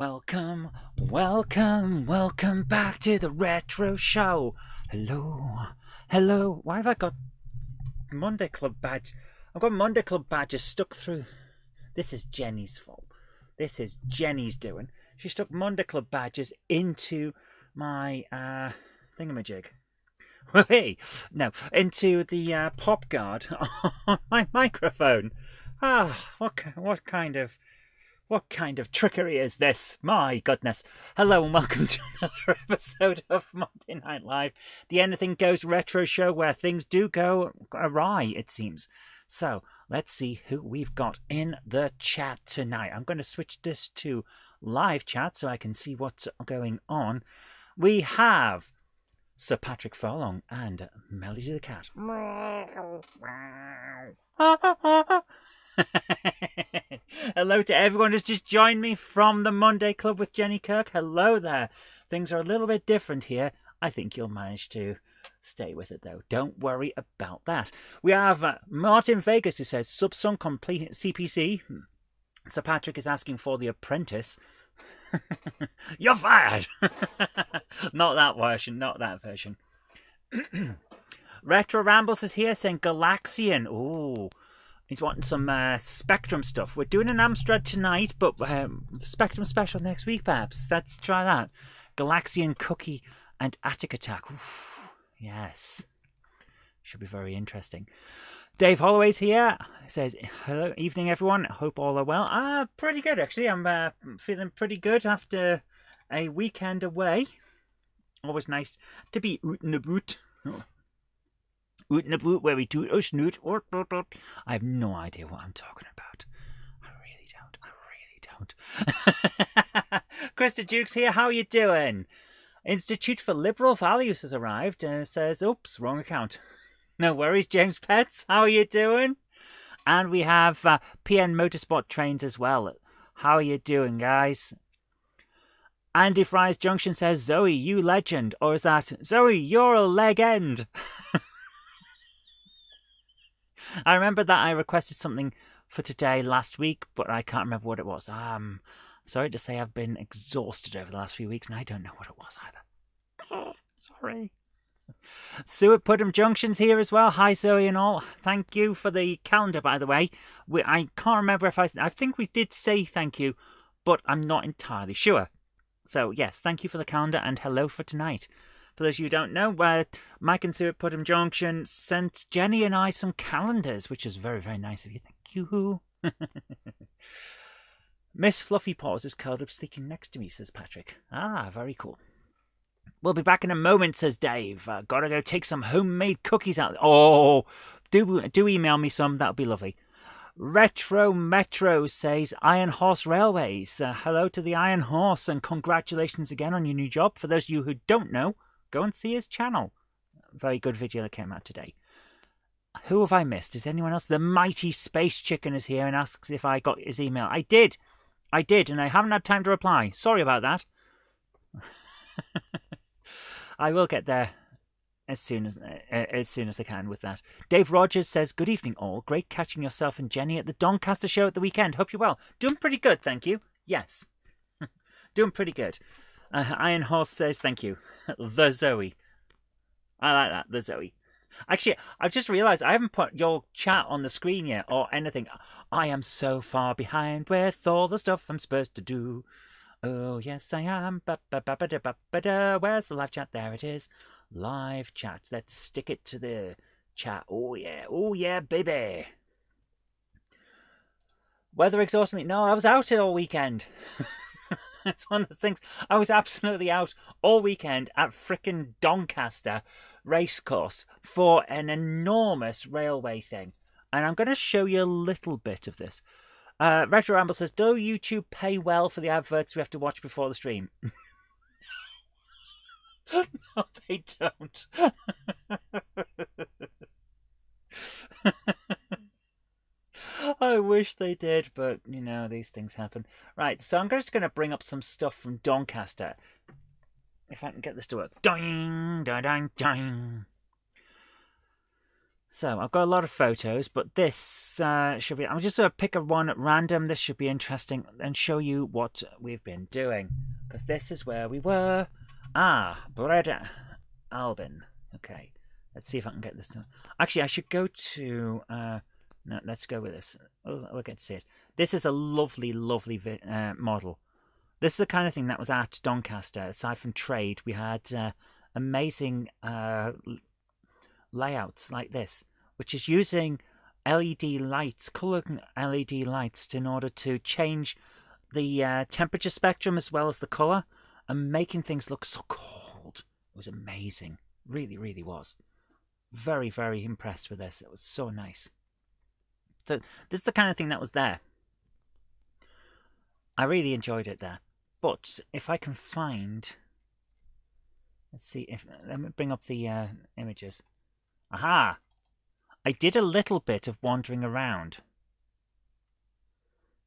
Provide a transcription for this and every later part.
Welcome, welcome, welcome back to the Retro Show. Hello, hello. Why have I got Monday Club badge? I've got Monday Club badges stuck through. This is Jenny's fault. This is Jenny's doing. She stuck Monday Club badges into my thingamajig. Hey, no, into the pop guard on my microphone. What kind of trickery is this? My goodness. Hello and welcome to another episode of Monday Night Live, the Anything Goes Retro Show where things do go awry, it seems. So, let's see who we've got in the chat tonight. I'm going to switch this to live chat so I can see what's going on. We have Sir Patrick Furlong and Melody the Cat. Hello to everyone who's just joined me from the Monday Club with Jenny Kirk. Hello there. Things are a little bit different here. I think you'll manage to stay with it, though. Don't worry about that. We have Martin Vegas who says, Subsung complete CPC. Sir Patrick is asking for The Apprentice. You're fired! Not that version, not that version. Retro Rambles is here saying Galaxian. Ooh. He's wanting some Spectrum stuff. We're doing an Amstrad tonight, but Spectrum special next week, perhaps. Let's try that. Galaxian Cookie and Attic Attack. Oof, yes. Should be very interesting. Dave Holloway's here. He says, hello, evening, everyone. Hope all are well. Pretty good, actually. I'm feeling pretty good after a weekend away. Always nice to be out and about. Out and about where we do it, snoot. I have no idea what I'm talking about. I really don't. Krista Dukes here. How are you doing? Institute for Liberal Values has arrived and says, oops, wrong account. No worries, James Pets. How are you doing? And we have PN Motorsport Trains as well. How are you doing, guys? Andy Fry's Junction says, Zoe, you legend. Or is that, Zoe, you're a leg end? I remember that I requested something for today last week, but I can't remember what it was. Sorry to say I've been exhausted over the last few weeks, and I don't know what it was either. Sorry. Suet Puddum Junction's here as well. Hi, Zoe and all. Thank you for the calendar, by the way. I can't remember if I think we did say thank you, but I'm not entirely sure. So, yes, thank you for the calendar, and hello for tonight. For those of you who don't know, Mike and Suet Puddum Junction sent Jenny and I some calendars, which is very, very nice of you. Thank you. Miss Fluffy Paws is curled up sleeping next to me, says Patrick. Very cool. We'll be back in a moment, says Dave. Gotta go take some homemade cookies out. Oh, do email me some. That'll be lovely. Retro Metro says Iron Horse Railways. Hello to the Iron Horse and congratulations again on your new job. For those of you who don't know, go and see his channel. Very good video that came out today. Who have I missed? Is anyone else? The Mighty Space Chicken is here and asks if I got his email. I did, and I haven't had time to reply. Sorry about that. I will get there as soon as I can with that. Dave Rogers says, good evening all. Great catching yourself and Jenny at the Doncaster show at the weekend. Hope you're well. Doing pretty good, thank you. Yes. Doing pretty good. Iron Horse says, thank you. The Zoe. I like that, the Zoe. Actually, I've just realised I haven't put your chat on the screen yet or anything. I am so far behind with all the stuff I'm supposed to do. Oh, yes, I am. Where's the live chat? There it is. Live chat. Let's stick it to the chat. Oh, yeah, baby. Weather exhausted me. No, I was out all weekend. That's one of the things. I was absolutely out all weekend at frickin' Doncaster racecourse for an enormous railway thing. And I'm going to show you a little bit of this. Retro Ramble says, do YouTube pay well for the adverts we have to watch before the stream? No, they don't. I wish they did, but, you know, these things happen. Right, so I'm just going to bring up some stuff from Doncaster. If I can get this to work. Doing, doing, doing. So I've got a lot of photos, but this should be... I'm just going to pick a one at random. This should be interesting and show you what we've been doing. Because this is where we were. Ah, Bread Albin. Okay, let's see if I can get this done. Actually, I should go to... no, let's go with this. Oh, we'll get to see it. This is a lovely, lovely model. This is the kind of thing that was at Doncaster. Aside from trade, we had amazing layouts like this, which is using LED lights, colouring LED lights in order to change the temperature spectrum as well as the colour and making things look so cold. It was amazing. Really, really was. Very, very impressed with this. It was so nice. So this is the kind of thing that was there. I really enjoyed it there. But if I can find... Let's see if... Let me bring up the images. Aha! I did a little bit of wandering around.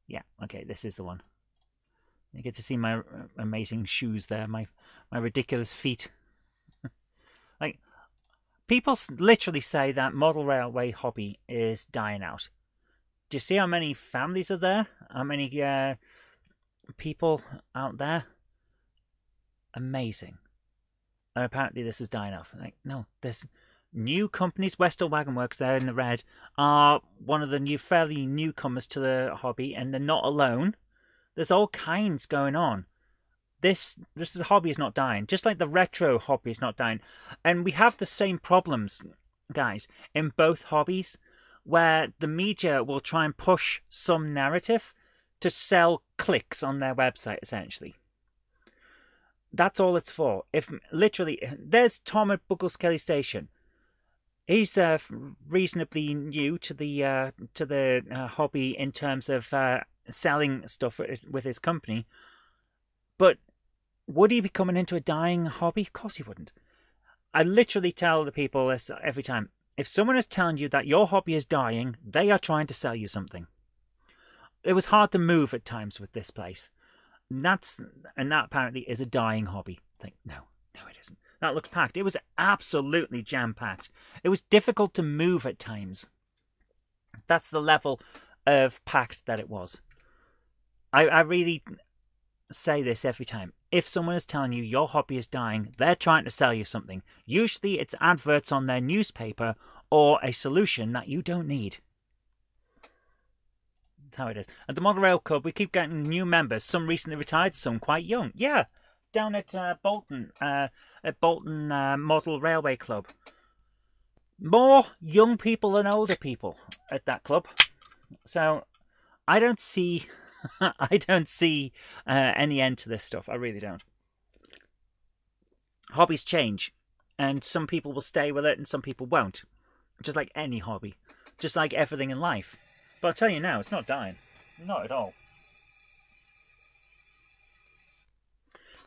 Yeah, okay, this is the one. You get to see my amazing shoes there, my ridiculous feet. Like, people literally say that model railway hobby is dying out. Do you see how many families are there? How many people out there? Amazing. And apparently this is dying off. Like, no, there's new companies. Westall Wagon Works there in the red are one of the fairly newcomers to the hobby, and they're not alone. There's all kinds going on. This hobby is not dying, just like the retro hobby is not dying. And we have the same problems, guys, in both hobbies, where the media will try and push some narrative to sell clicks on their website, essentially. That's all it's for. If literally, there's Tom at Buckles-Kelly Station. He's reasonably new to the hobby in terms of selling stuff with his company. But would he be coming into a dying hobby? Of course he wouldn't. I literally tell the people this every time. If someone is telling you that your hobby is dying, they are trying to sell you something. It was hard to move at times with this place. And that apparently is a dying hobby. I think, no, it isn't. That looks packed. It was absolutely jam-packed. It was difficult to move at times. That's the level of packed that it was. I really say this every time. If someone is telling you your hobby is dying, they're trying to sell you something. Usually it's adverts on their newspaper or a solution that you don't need. That's how it is. At the Model Rail Club, we keep getting new members. Some recently retired, some quite young. Yeah, down at Bolton Model Railway Club. More young people than older people at that club. So I don't see any end to this stuff. I really don't. Hobbies change, and some people will stay with it and some people won't. Just like any hobby. Just like everything in life. But I'll tell you now, it's not dying. Not at all.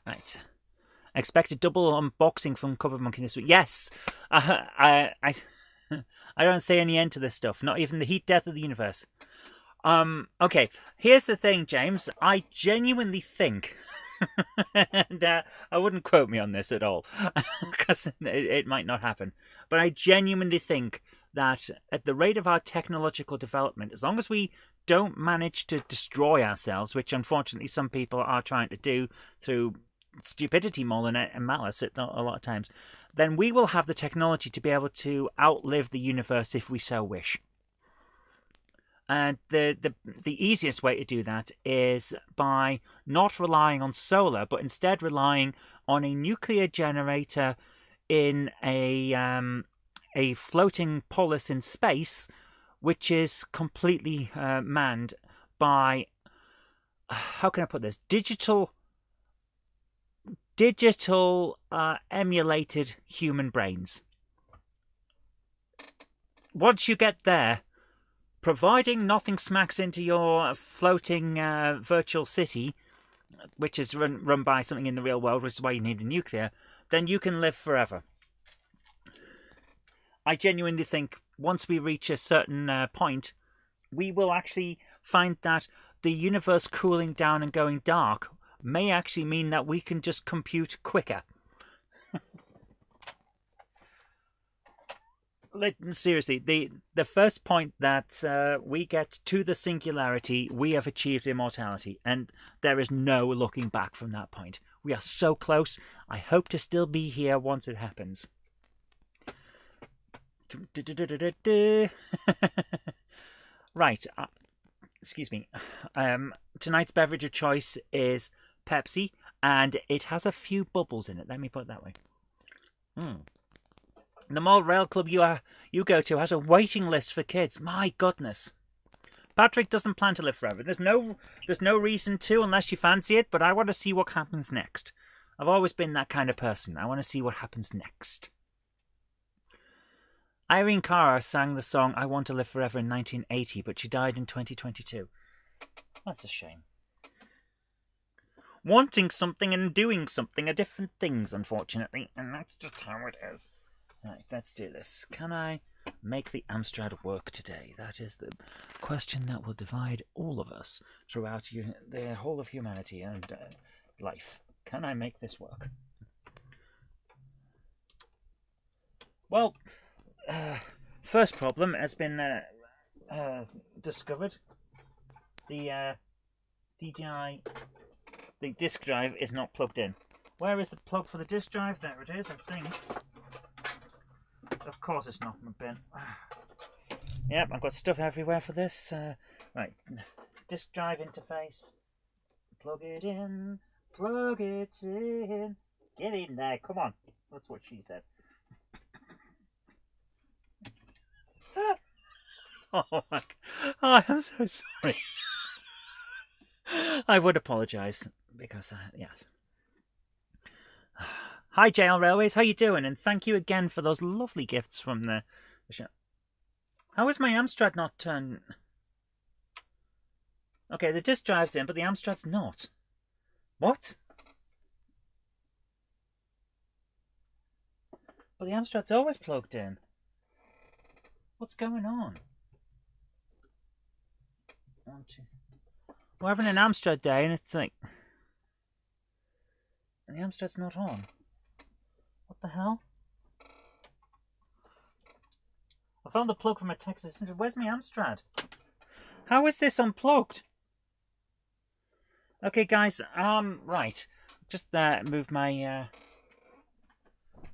Right. I expect a double unboxing from Cupboard Monkey this week. Yes! I don't see any end to this stuff. Not even the heat death of the universe. Okay, here's the thing, James. I genuinely think, and I wouldn't quote me on this at all, because it might not happen, but I genuinely think that at the rate of our technological development, as long as we don't manage to destroy ourselves, which unfortunately some people are trying to do through stupidity more than malice a lot of times, then we will have the technology to be able to outlive the universe if we so wish. And the easiest way to do that is by not relying on solar, but instead relying on a nuclear generator in a floating polis in space, which is completely manned by, how can I put this, digital emulated human brains. Once you get there, providing nothing smacks into your floating virtual city, which is run by something in the real world, which is why you need a nuclear, then you can live forever. I genuinely think once we reach a certain point, we will actually find that the universe cooling down and going dark may actually mean that we can just compute quicker. seriously, the first point that we get to the singularity, we have achieved immortality, and there is no looking back from that point. We are so close. I hope to still be here once it happens. Right, excuse me. Tonight's beverage of choice is Pepsi, and it has a few bubbles in it. Let me put it that way. The Mall Rail Club you go to has a waiting list for kids. My goodness. Patrick doesn't plan to live forever. There's no reason to unless you fancy it, but I want to see what happens next. I've always been that kind of person. I want to see what happens next. Irene Cara sang the song I Want to Live Forever in 1980, but she died in 2022. That's a shame. Wanting something and doing something are different things, unfortunately, and that's just how it is. Right, let's do this. Can I make the Amstrad work today? That is the question that will divide all of us throughout the whole of humanity and life. Can I make this work? Well, first problem has been discovered. The DDI, the disk drive, is not plugged in. Where is the plug for the disk drive? There it is, I think. Of course it's not in the bin. Yep, I've got stuff everywhere for this. Right, disk drive interface. Plug it in. Plug it in. Get in there, come on. That's what she said. Oh my God. Oh, I'm so sorry. I would apologise because, yes. Hi JL Railways, how you doing? And thank you again for those lovely gifts from the show. How is my Amstrad not turned? Okay, the disk drive's in, but the Amstrad's not. What? But the Amstrad's always plugged in. What's going on? We're having an Amstrad day and it's like... And the Amstrad's not on. What the hell? I found the plug from a Texas. Where's my Amstrad? How is this unplugged? Okay, guys. Right. Just move my.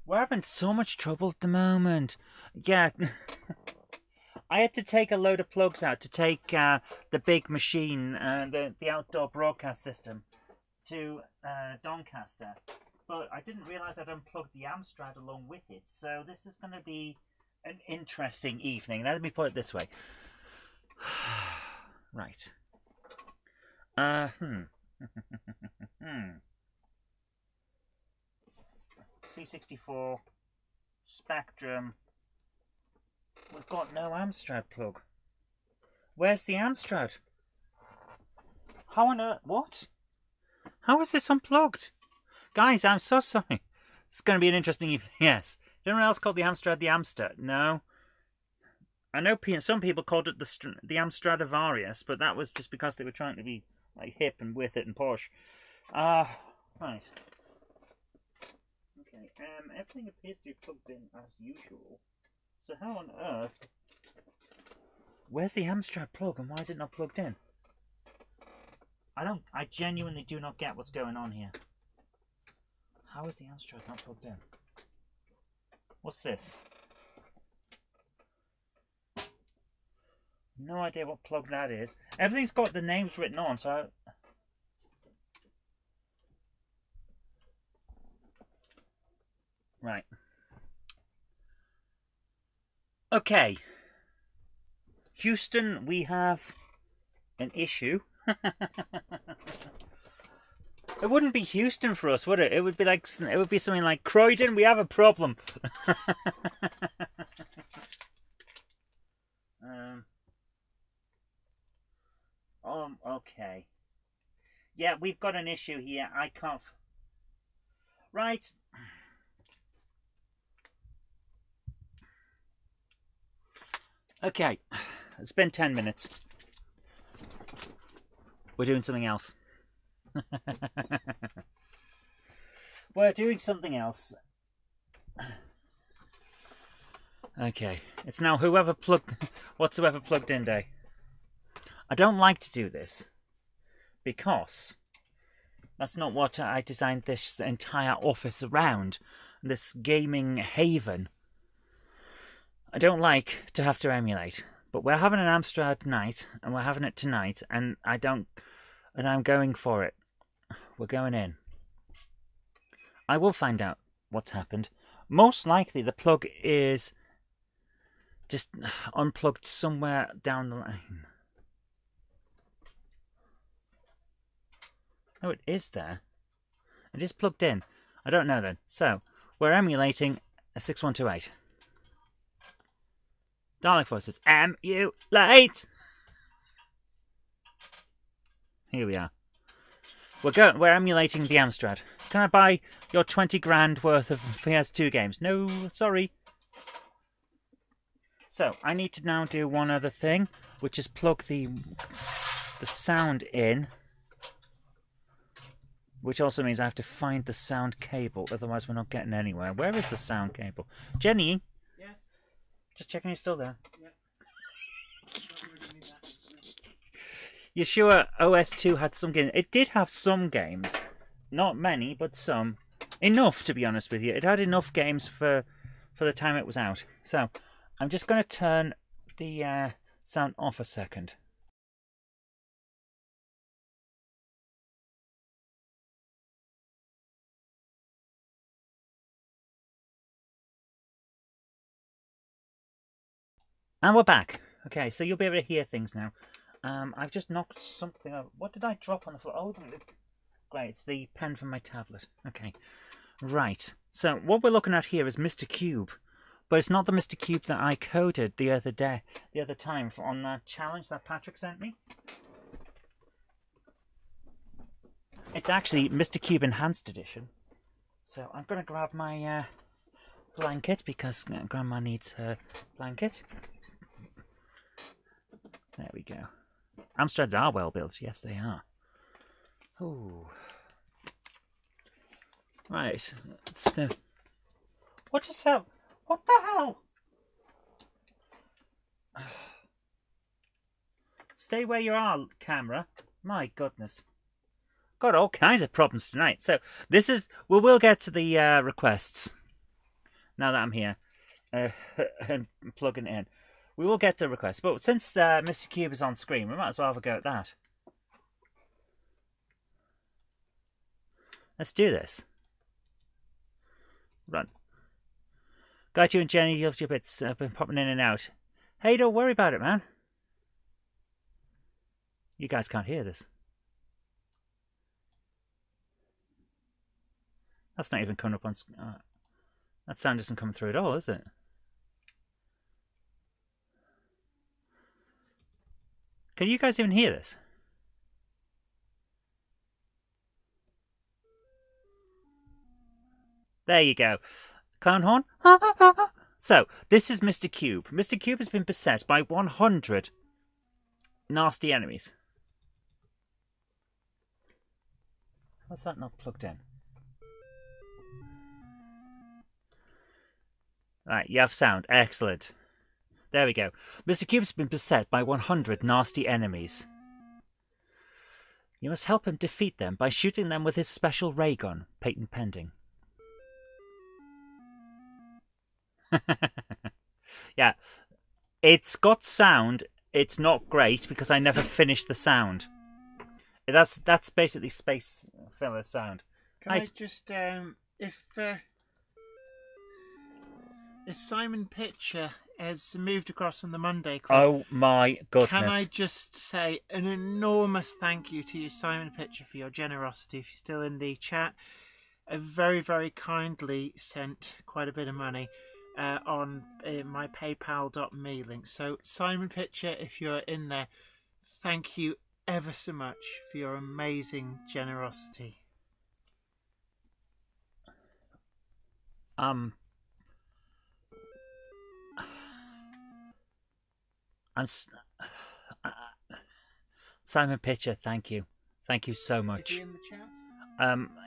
We're having so much trouble at the moment. Yeah. I had to take a load of plugs out to take the big machine, the outdoor broadcast system, to Doncaster. But I didn't realise I'd unplugged the Amstrad along with it. So this is going to be an interesting evening. Let me put it this way. Right. C64, Spectrum. We've got no Amstrad plug. Where's the Amstrad? How on earth? What? How is this unplugged? Guys, I'm so sorry. It's going to be an interesting evening. Yes. Anyone else called the Amstrad the Amstrad? No. I know some people called it the Amstradivarius, but that was just because they were trying to be like hip and with it and posh. Right. Okay. Everything appears to be plugged in as usual. So how on earth? Where's the Amstrad plug and why is it not plugged in? I genuinely do not get what's going on here. How is the Amstrad not plugged in? What's this? No idea what plug that is. Everything's got the names written on, so... Right. Okay. Houston, we have an issue. It wouldn't be Houston for us, would it? It would be something like Croydon, we have a problem. Okay. Yeah, we've got an issue here. I can't... Right. Okay. It's been 10 minutes. We're doing something else. We're doing something else. Okay, it's now whatsoever plugged in day. I don't like to do this because that's not what I designed this entire office around. This gaming haven. I don't like to have to emulate, but we're having an Amstrad night, and we're having it tonight, and I'm going for it. We're going in. I will find out what's happened. Most likely the plug is just unplugged somewhere down the line. Oh, it is there. It is plugged in. I don't know then. So, we're emulating a 6128. Dalek Forces, emulate! Here we are. We're emulating the Amstrad. Can I buy your 20 grand worth of PS2 games? No, sorry. So, I need to now do one other thing, which is plug the sound in. Which also means I have to find the sound cable, otherwise we're not getting anywhere. Where is the sound cable? Jenny? Yes? Just checking you're still there. Yeah. You're sure OS2 had some games? It did have some games. Not many, but some. Enough, to be honest with you. It had enough games for the time it was out. So, I'm just going to turn the sound off a second. And we're back. Okay, so you'll be able to hear things now. I've just knocked something over. What did I drop on the floor? Oh, great, it's the pen from my tablet. Okay, right. So what we're looking at here is Mr. Cube. But it's not the Mr. Cube that I coded the other time on that challenge that Patrick sent me. It's actually Mr. Cube Enhanced Edition. So I'm going to grab my blanket because Grandma needs her blanket. There we go. Amstrads are well built. Yes, they are. Ooh. Right. What just hell? What the hell? Stay where you are, camera. My goodness. Got all kinds of problems tonight. So this is. We will get to the requests. Now that I'm here and plugging it in. We will get to requests, but since Mr. Cube is on screen, we might as well have a go at that. Let's do this. Run. Got you and Jenny, you loved your bits. I've been popping in and out. Hey, don't worry about it, man. You guys can't hear this. That's not even coming up on... that sound isn't coming through at all, is it? Can you guys even hear this? There you go. Clown horn. So, this is Mr. Cube. Mr. Cube has been beset by 100 nasty enemies. How's that not plugged in? Right, you have sound. Excellent. There we go. Mr. Cube's been beset by 100 nasty enemies. You must help him defeat them by shooting them with his special ray gun, patent pending. Yeah, it's got sound. It's not great because I never finished the sound. That's basically Space Filler sound. Can I just if Simon Pitcher has moved across from the Monday Club. Oh my goodness. Can I just say an enormous thank you to you, Simon Pitcher, for your generosity. If you're still in the chat, very, very kindly sent quite a bit of money on my paypal.me link. So Simon Pitcher, if you're in there, thank you ever so much for your amazing generosity. Simon Pitcher, thank you so much. Is he in the chat?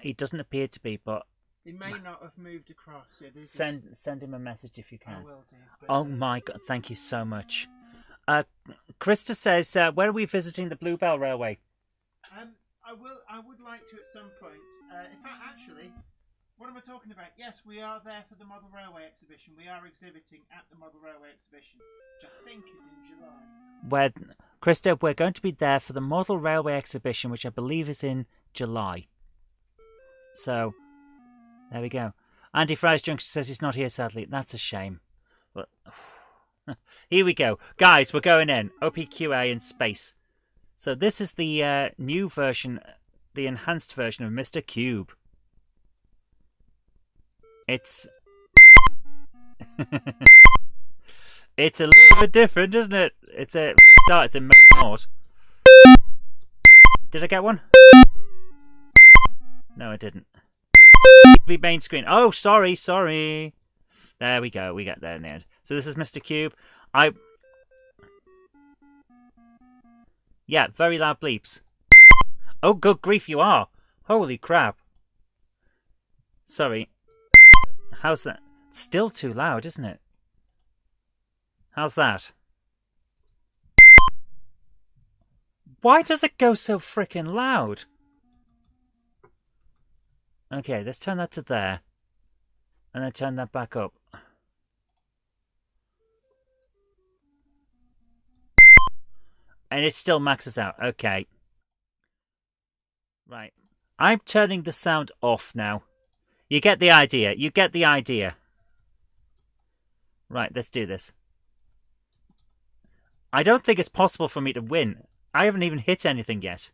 He doesn't appear to be, but He may not have moved across. Yeah, Send him a message if you I can. will do. But, Oh my God! Thank you so much. Krista says, "Where are we visiting the Bluebell Railway?" I will. I would like to at some point. In fact, actually, what am I talking about? Yes, we are there for the Model Railway exhibition. We are exhibiting at the Model Railway exhibition, which I think is in July. Krista, we're going to be there for the Model Railway exhibition, which I believe is in July. So, there we go. Andy Fry's Junction says he's not here, sadly. That's a shame. But here we go. Guys, we're going in. OPQA in space. So this is the new version, the enhanced version of Mr. Cube. It's... it's a little bit different, isn't it? It's in mode mode. Did I get one? No, I didn't. Be main screen. Oh, sorry. There we go. We get there in the end. So this is Mr. Cube. Yeah, very loud bleeps. Oh, good grief, you are. Holy crap. Sorry. How's that? Still too loud, isn't it? How's that? Why does it go so frickin' loud? Okay, let's turn that to there. And then turn that back up. And it still maxes out. Okay. Right. I'm turning the sound off now. You get the idea. You get the idea. Right, let's do this. I don't think it's possible for me to win. I haven't even hit anything yet.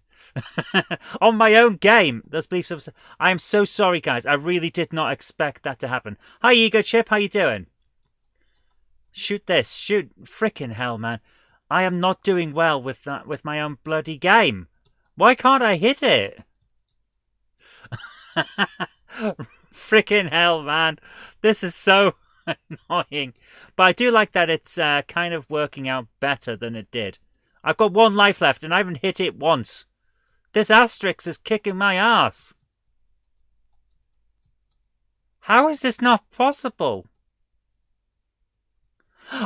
On my own game. Those bleeps. I am so sorry, guys. I really did not expect that to happen. Hi, Ego Chip. How you doing? Shoot this. Shoot. Frickin' hell, man. I am not doing well with that, with my own bloody game. Why can't I hit it? Frickin' hell, man. This is so annoying. But I do like that it's kind of working out better than it did. I've got one life left and I haven't hit it once. This asterisk is kicking my ass. How is this not possible?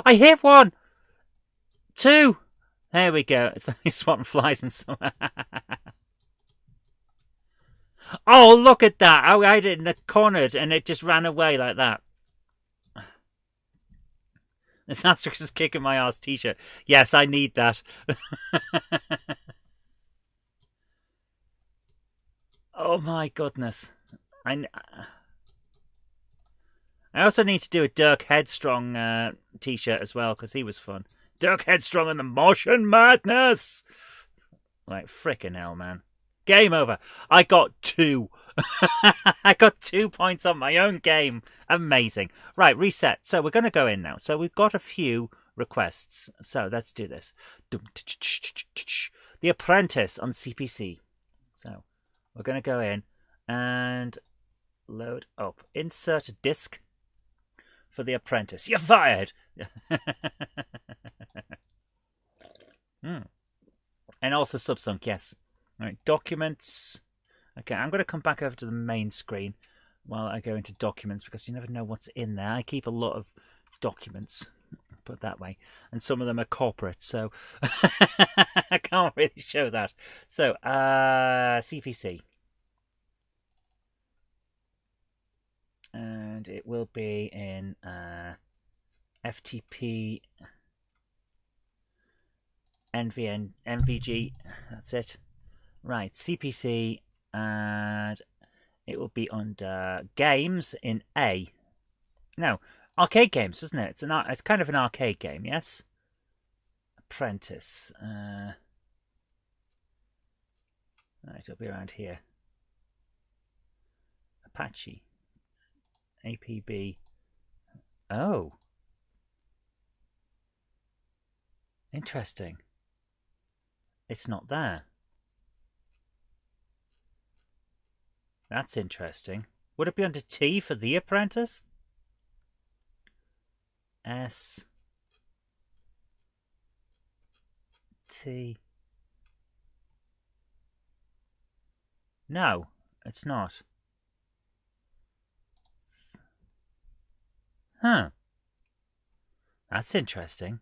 I hit one! Two! There we go. It's only swatting flies and so. Oh, look at that! I had it in the corner and it just ran away like that. This asterisk is kicking my ass t-shirt. Yes, I need that. Oh my goodness. I also need to do a Dirk Headstrong t-shirt as well, because he was fun. Dirk Headstrong and the Martian Madness! Like, frickin' hell, man. Game over. I got 2. I got 2 points on my own game. Amazing. Right, reset. So we're going to go in now. So we've got a few requests. So let's do this. The Apprentice on CPC. So we're going to go in and load up. Insert a disc for The Apprentice. You're fired! And also Subsunk, yes. All right, documents. Okay, I'm going to come back over to the main screen while I go into documents, because you never know what's in there. I keep a lot of documents, put it that way, and some of them are corporate, so I can't really show that. So, CPC. And it will be in FTP NVG, that's it. Right, CPC, and it will be under games in A. No, arcade games, isn't it? It's kind of an arcade game, yes? Apprentice. Right, it'll be around here. Apache. APB. Oh. Interesting. It's not there. That's interesting. Would it be under T for The Apprentice? S. T. No, it's not. Huh. That's interesting.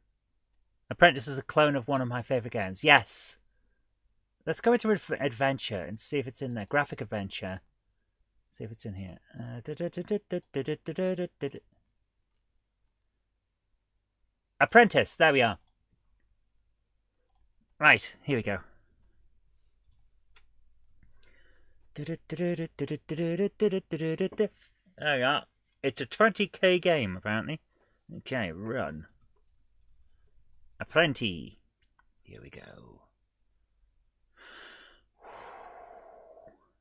Apprentice is a clone of one of my favourite games. Yes. Let's go into adventure and see if it's in there. Graphic adventure. See if it's in here. Apprentice. There we are. Right. Here we go. There we are. It's a 20k game, apparently. Okay, run. Apprentice. Here we go.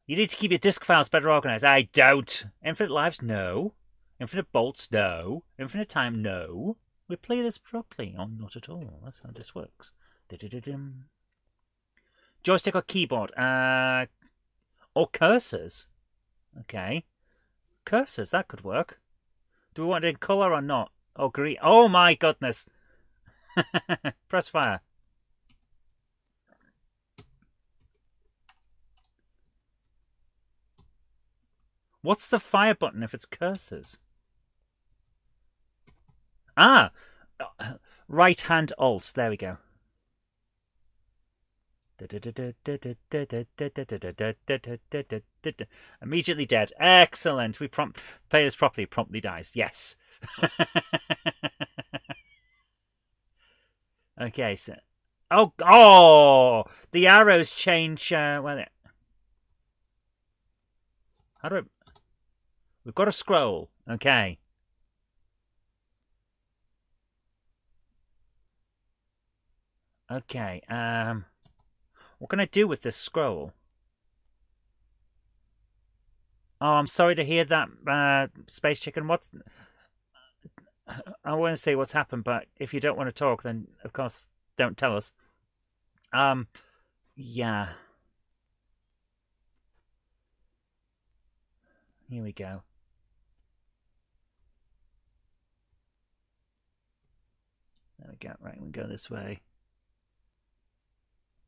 You need to keep your disk files better organized. I don't. Infinite lives? No. Infinite bolts? No. Infinite time? No. We play this properly. Oh, not at all. That's how this works. Joystick or keyboard? Or cursors? Okay. Cursors, that could work. Do we want it in colour or not? Oh, green. Oh my goodness. Press fire. What's the fire button if it's cursors? Ah! Right hand alt. There we go. Immediately dead. Excellent. We play this properly. Promptly dies. Yes. Okay, so... Oh! The arrows change... well, how do I... We've got to scroll. Okay. Okay, what can I do with this scroll? Oh, I'm sorry to hear that, Space Chicken. What's... I want to say what's happened, but if you don't want to talk, then, of course, don't tell us. Yeah. Here we go. There we go. Right, we go this way.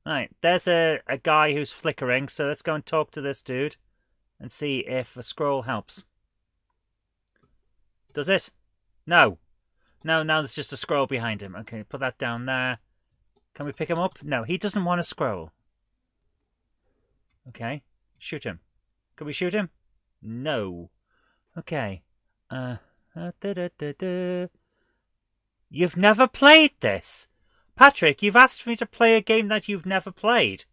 Right, there's a guy who's flickering, so let's go and talk to this dude and see if a scroll helps. Does it? No. No, now there's just a scroll behind him. Okay, put that down there. Can we pick him up? No, he doesn't want a scroll. Okay, shoot him. Can we shoot him? No. Okay. You've never played this? Patrick, you've asked me to play a game that you've never played.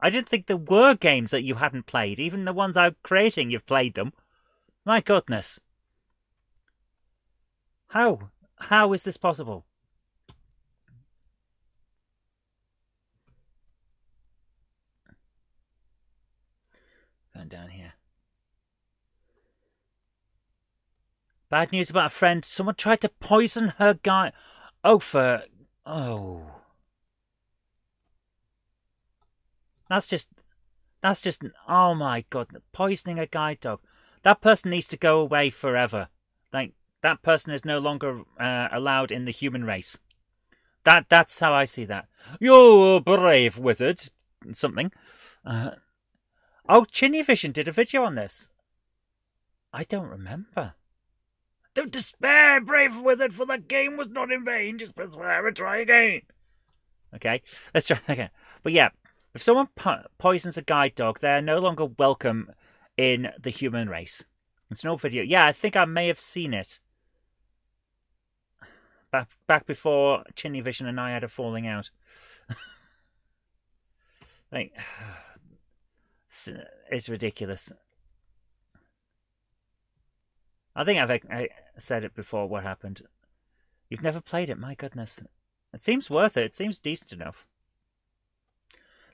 I didn't think there were games that you hadn't played. Even the ones I'm creating, you've played them. My goodness. How? How is this possible? Going down here. Bad news about a friend. Someone tried to poison her guy. Oh, for... Oh. That's just... Oh my god. Poisoning a guide dog. That person needs to go away forever. Like, that person is no longer allowed in the human race. That's how I see that. You're a brave wizard. Something. Oh, Chinny Vision did a video on this. I don't remember. Don't despair, brave wizard, for the game was not in vain. Just persevere and try again. Okay, let's try again. But yeah, if someone poisons a guide dog, they're no longer welcome in the human race. It's an old video. Yeah, I think I may have seen it. Back before Chinny Vision and I had a falling out. Like, it's ridiculous. I think I said it before what happened. You've never played it, my goodness. It seems worth it. It seems decent enough.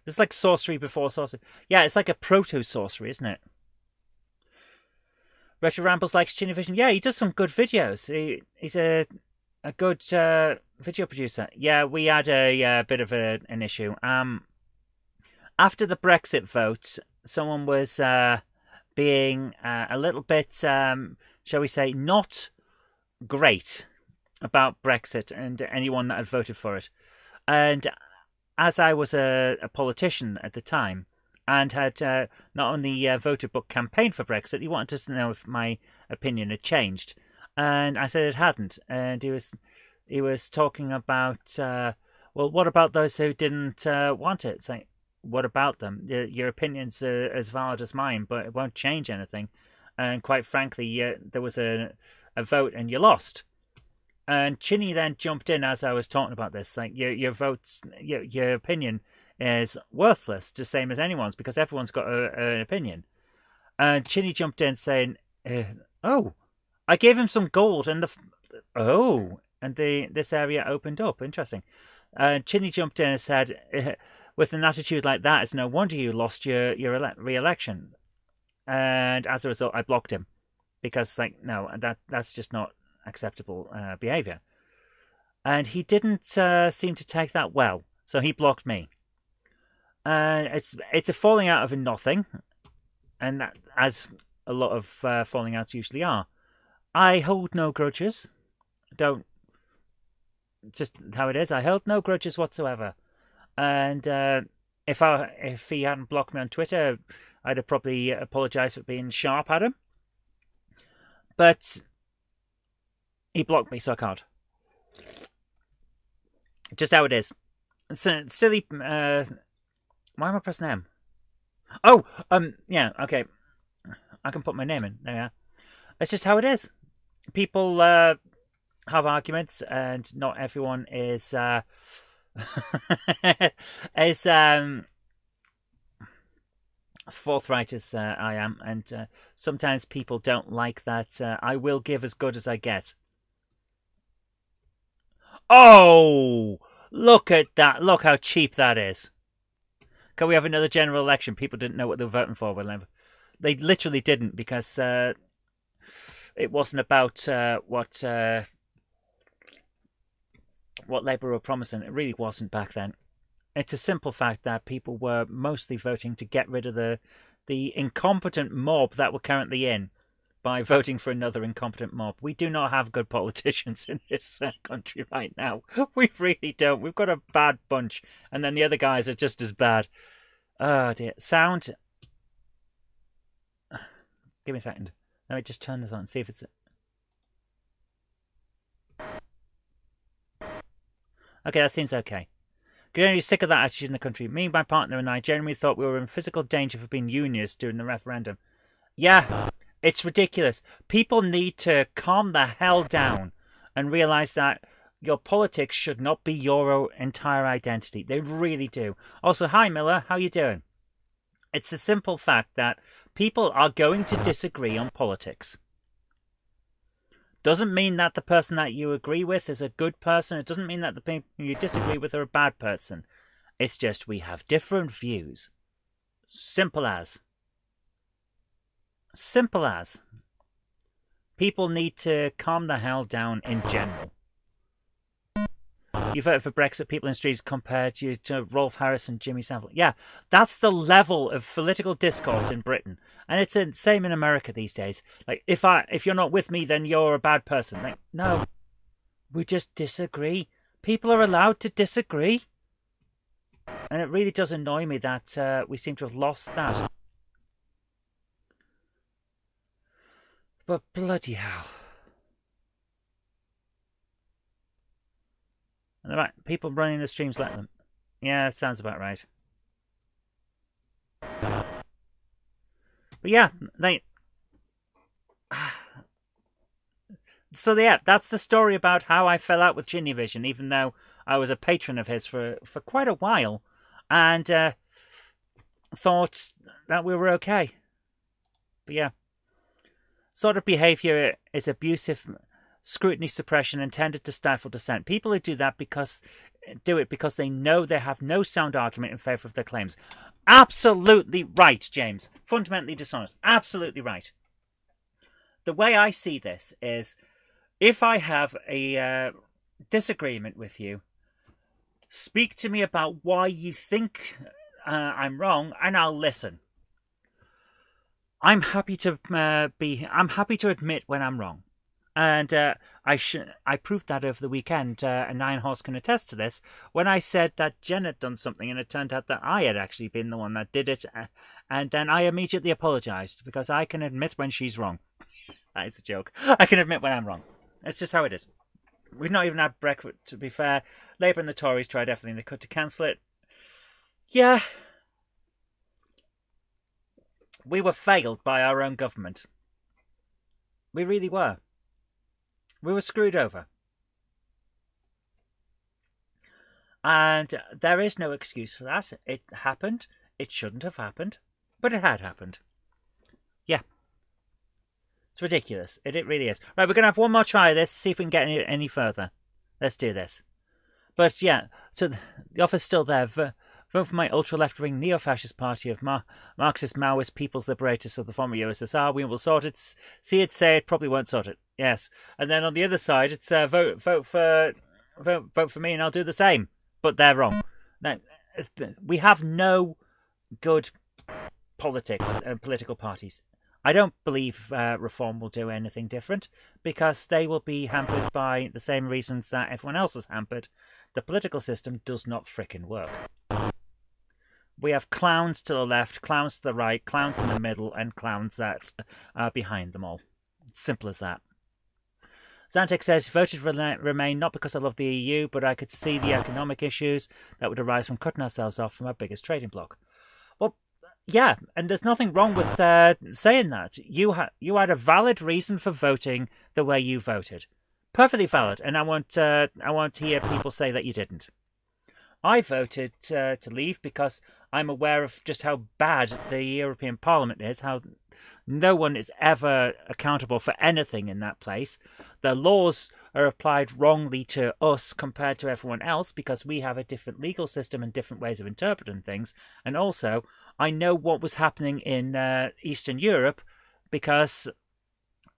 It's like sorcery before sorcery. Yeah, it's like a proto-sorcery, isn't it? Retro Rambles likes Chinny Vision. Yeah, he does some good videos. He's a good video producer. Yeah, we had a bit of an issue. After the Brexit vote, someone was being a little bit... shall we say, not great about Brexit and anyone that had voted for it. And as I was a politician at the time and had not only voted but campaigned for Brexit, he wanted to know if my opinion had changed. And I said it hadn't. And he was talking about, well, what about those who didn't want it? It's like, what about them? Your opinion's as valid as mine, but it won't change anything. And quite frankly, there was a vote and you lost. And Chinny then jumped in as I was talking about this. Like, your votes, your opinion is worthless, the same as anyone's, because everyone's got an opinion. And Chinny jumped in saying, "Oh, I gave him some gold, and this area opened up. Interesting." Chinny jumped in and said, "With an attitude like that, it's no wonder you lost your re-election." And as a result, I blocked him because, like, no, that's just not acceptable behavior. And he didn't seem to take that well, so he blocked me. And it's a falling out of nothing, and that, as a lot of falling outs usually are. I hold no grudges. Don't. Just how it is. I held no grudges whatsoever. And if he hadn't blocked me on Twitter, I'd have probably apologised for being sharp at him. But he blocked me, so I can't. Just how it is. It's a silly. Why am I pressing M? Oh, yeah, okay. I can put my name in. There we are. It's just how it is. People have arguments, and not everyone is is forthright as I am, and sometimes people don't like that. I will give as good as I get. Oh, look at that! Look how cheap that is. Can we have another general election? People didn't know what they were voting for. They literally didn't, because it wasn't about what Labour were promising. It really wasn't back then. It's a simple fact that people were mostly voting to get rid of the incompetent mob that we're currently in by voting for another incompetent mob. We do not have good politicians in this country right now. We really don't. We've got a bad bunch, and then the other guys are just as bad. Oh dear. Sound. Give me a second. Let me just turn this on and see if it's... Okay, that seems okay. Getting sick of that attitude in the country. Me, my partner, and I genuinely thought we were in physical danger for being unionists during the referendum. Yeah, it's ridiculous. People need to calm the hell down and realise that your politics should not be your entire identity. They really do. Also, hi Miller, how you doing? It's a simple fact that people are going to disagree on politics. Doesn't mean that the person that you agree with is a good person. It doesn't mean that the people you disagree with are a bad person. It's just we have different views. Simple as. Simple as. People need to calm the hell down in general. You voted for Brexit, people in the streets compared you to Rolf Harris and Jimmy Savile. Yeah, that's the level of political discourse in Britain. And it's the same in America these days. Like, if you're not with me, then you're a bad person. Like, no, we just disagree. People are allowed to disagree. And it really does annoy me that we seem to have lost that. But bloody hell. And right, people running the streams, let them. Yeah, it sounds about right. But yeah, so yeah, that's the story about how I fell out with Vision, even though I was a patron of his for quite a while, and thought that we were okay. But yeah, sort of behaviour is abusive scrutiny suppression intended to stifle dissent. People who do that do it because they know they have no sound argument in favour of their claims. Absolutely right, James. Fundamentally dishonest. Absolutely right. The way I see this is, if I have a disagreement with you, speak to me about why you think I'm wrong, and I'll listen. I'm happy to admit when I'm wrong. And I proved that over the weekend, and Nine Horse can attest to this, when I said that Jen had done something and it turned out that I had actually been the one that did it, and then I immediately apologised, because I can admit when she's wrong. That is a joke. I can admit when I'm wrong. It's just how it is. We've not even had Brexit, to be fair. Labour and the Tories tried everything they could to cancel it. Yeah. We were failed by our own government. We really were. We were screwed over. And there is no excuse for that. It happened. It shouldn't have happened. But it had happened. Yeah. It's ridiculous. It really is. Right, we're going to have one more try of this, see if we can get any further. Let's do this. But yeah, so the offer's still there. Vote for my ultra-left-wing neo-fascist party of Marxist, Maoist, People's Liberators of the former USSR. We will sort it. See it, say it, probably won't sort it. Yes. And then on the other side, it's vote for me and I'll do the same. But they're wrong. Now, we have no good politics and political parties. I don't believe Reform will do anything different because they will be hampered by the same reasons that everyone else is hampered. The political system does not frickin' work. We have clowns to the left, clowns to the right, clowns in the middle, and clowns that are behind them all. Simple as that. Zantic says, voted for Remain not because I love the EU, but I could see the economic issues that would arise from cutting ourselves off from our biggest trading bloc. Well, yeah, and there's nothing wrong with saying that. You had a valid reason for voting the way you voted. Perfectly valid, and I won't hear people say that you didn't. I voted to leave because I'm aware of just how bad the European Parliament is, how no one is ever accountable for anything in that place. The laws are applied wrongly to us compared to everyone else because we have a different legal system and different ways of interpreting things. And also, I know what was happening in Eastern Europe because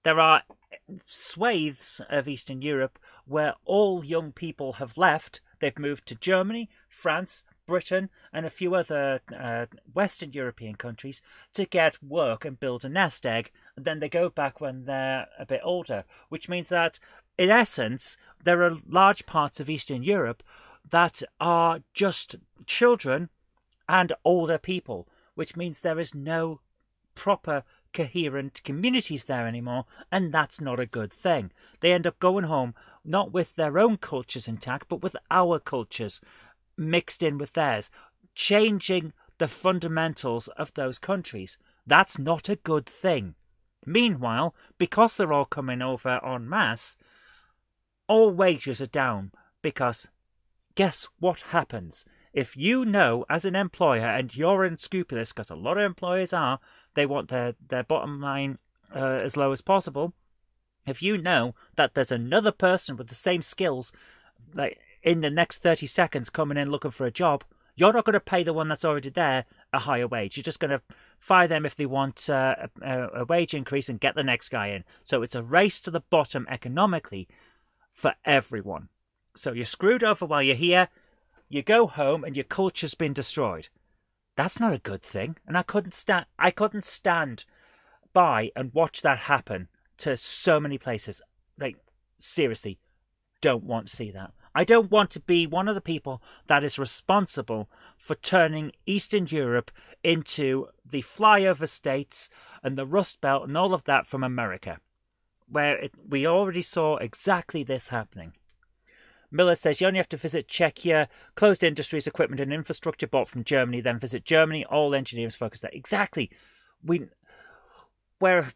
there are swathes of Eastern Europe where all young people have left. They've moved to Germany, France, Britain, and a few other Western European countries to get work and build a nest egg. And then they go back when they're a bit older, which means that, in essence, there are large parts of Eastern Europe that are just children and older people, which means there is no proper coherent communities there anymore, and that's not a good thing. They end up going home not with their own cultures intact, but with our cultures mixed in with theirs, changing the fundamentals of those countries. That's not a good thing. Meanwhile, because they're all coming over en masse, all wages are down because guess what happens? If you know as an employer, and you're unscrupulous, because a lot of employers are, they want their bottom line as low as possible. If you know that there's another person with the same skills, like in the next 30 seconds coming in looking for a job, you're not going to pay the one that's already there a higher wage. You're just going to fire them if they want a wage increase and get the next guy in. So it's a race to the bottom economically for everyone. So you're screwed over while you're here. You go home and your culture's been destroyed. That's not a good thing. And I couldn't stand by and watch that happen to so many places. Like, seriously, don't want to see that. I don't want to be one of the people that is responsible for turning Eastern Europe into the flyover states and the Rust Belt and all of that from America, where we already saw exactly this happening. Miller says you only have to visit Czechia, closed industries, equipment and infrastructure bought from Germany, then visit Germany, all engineers focused there. Exactly. We're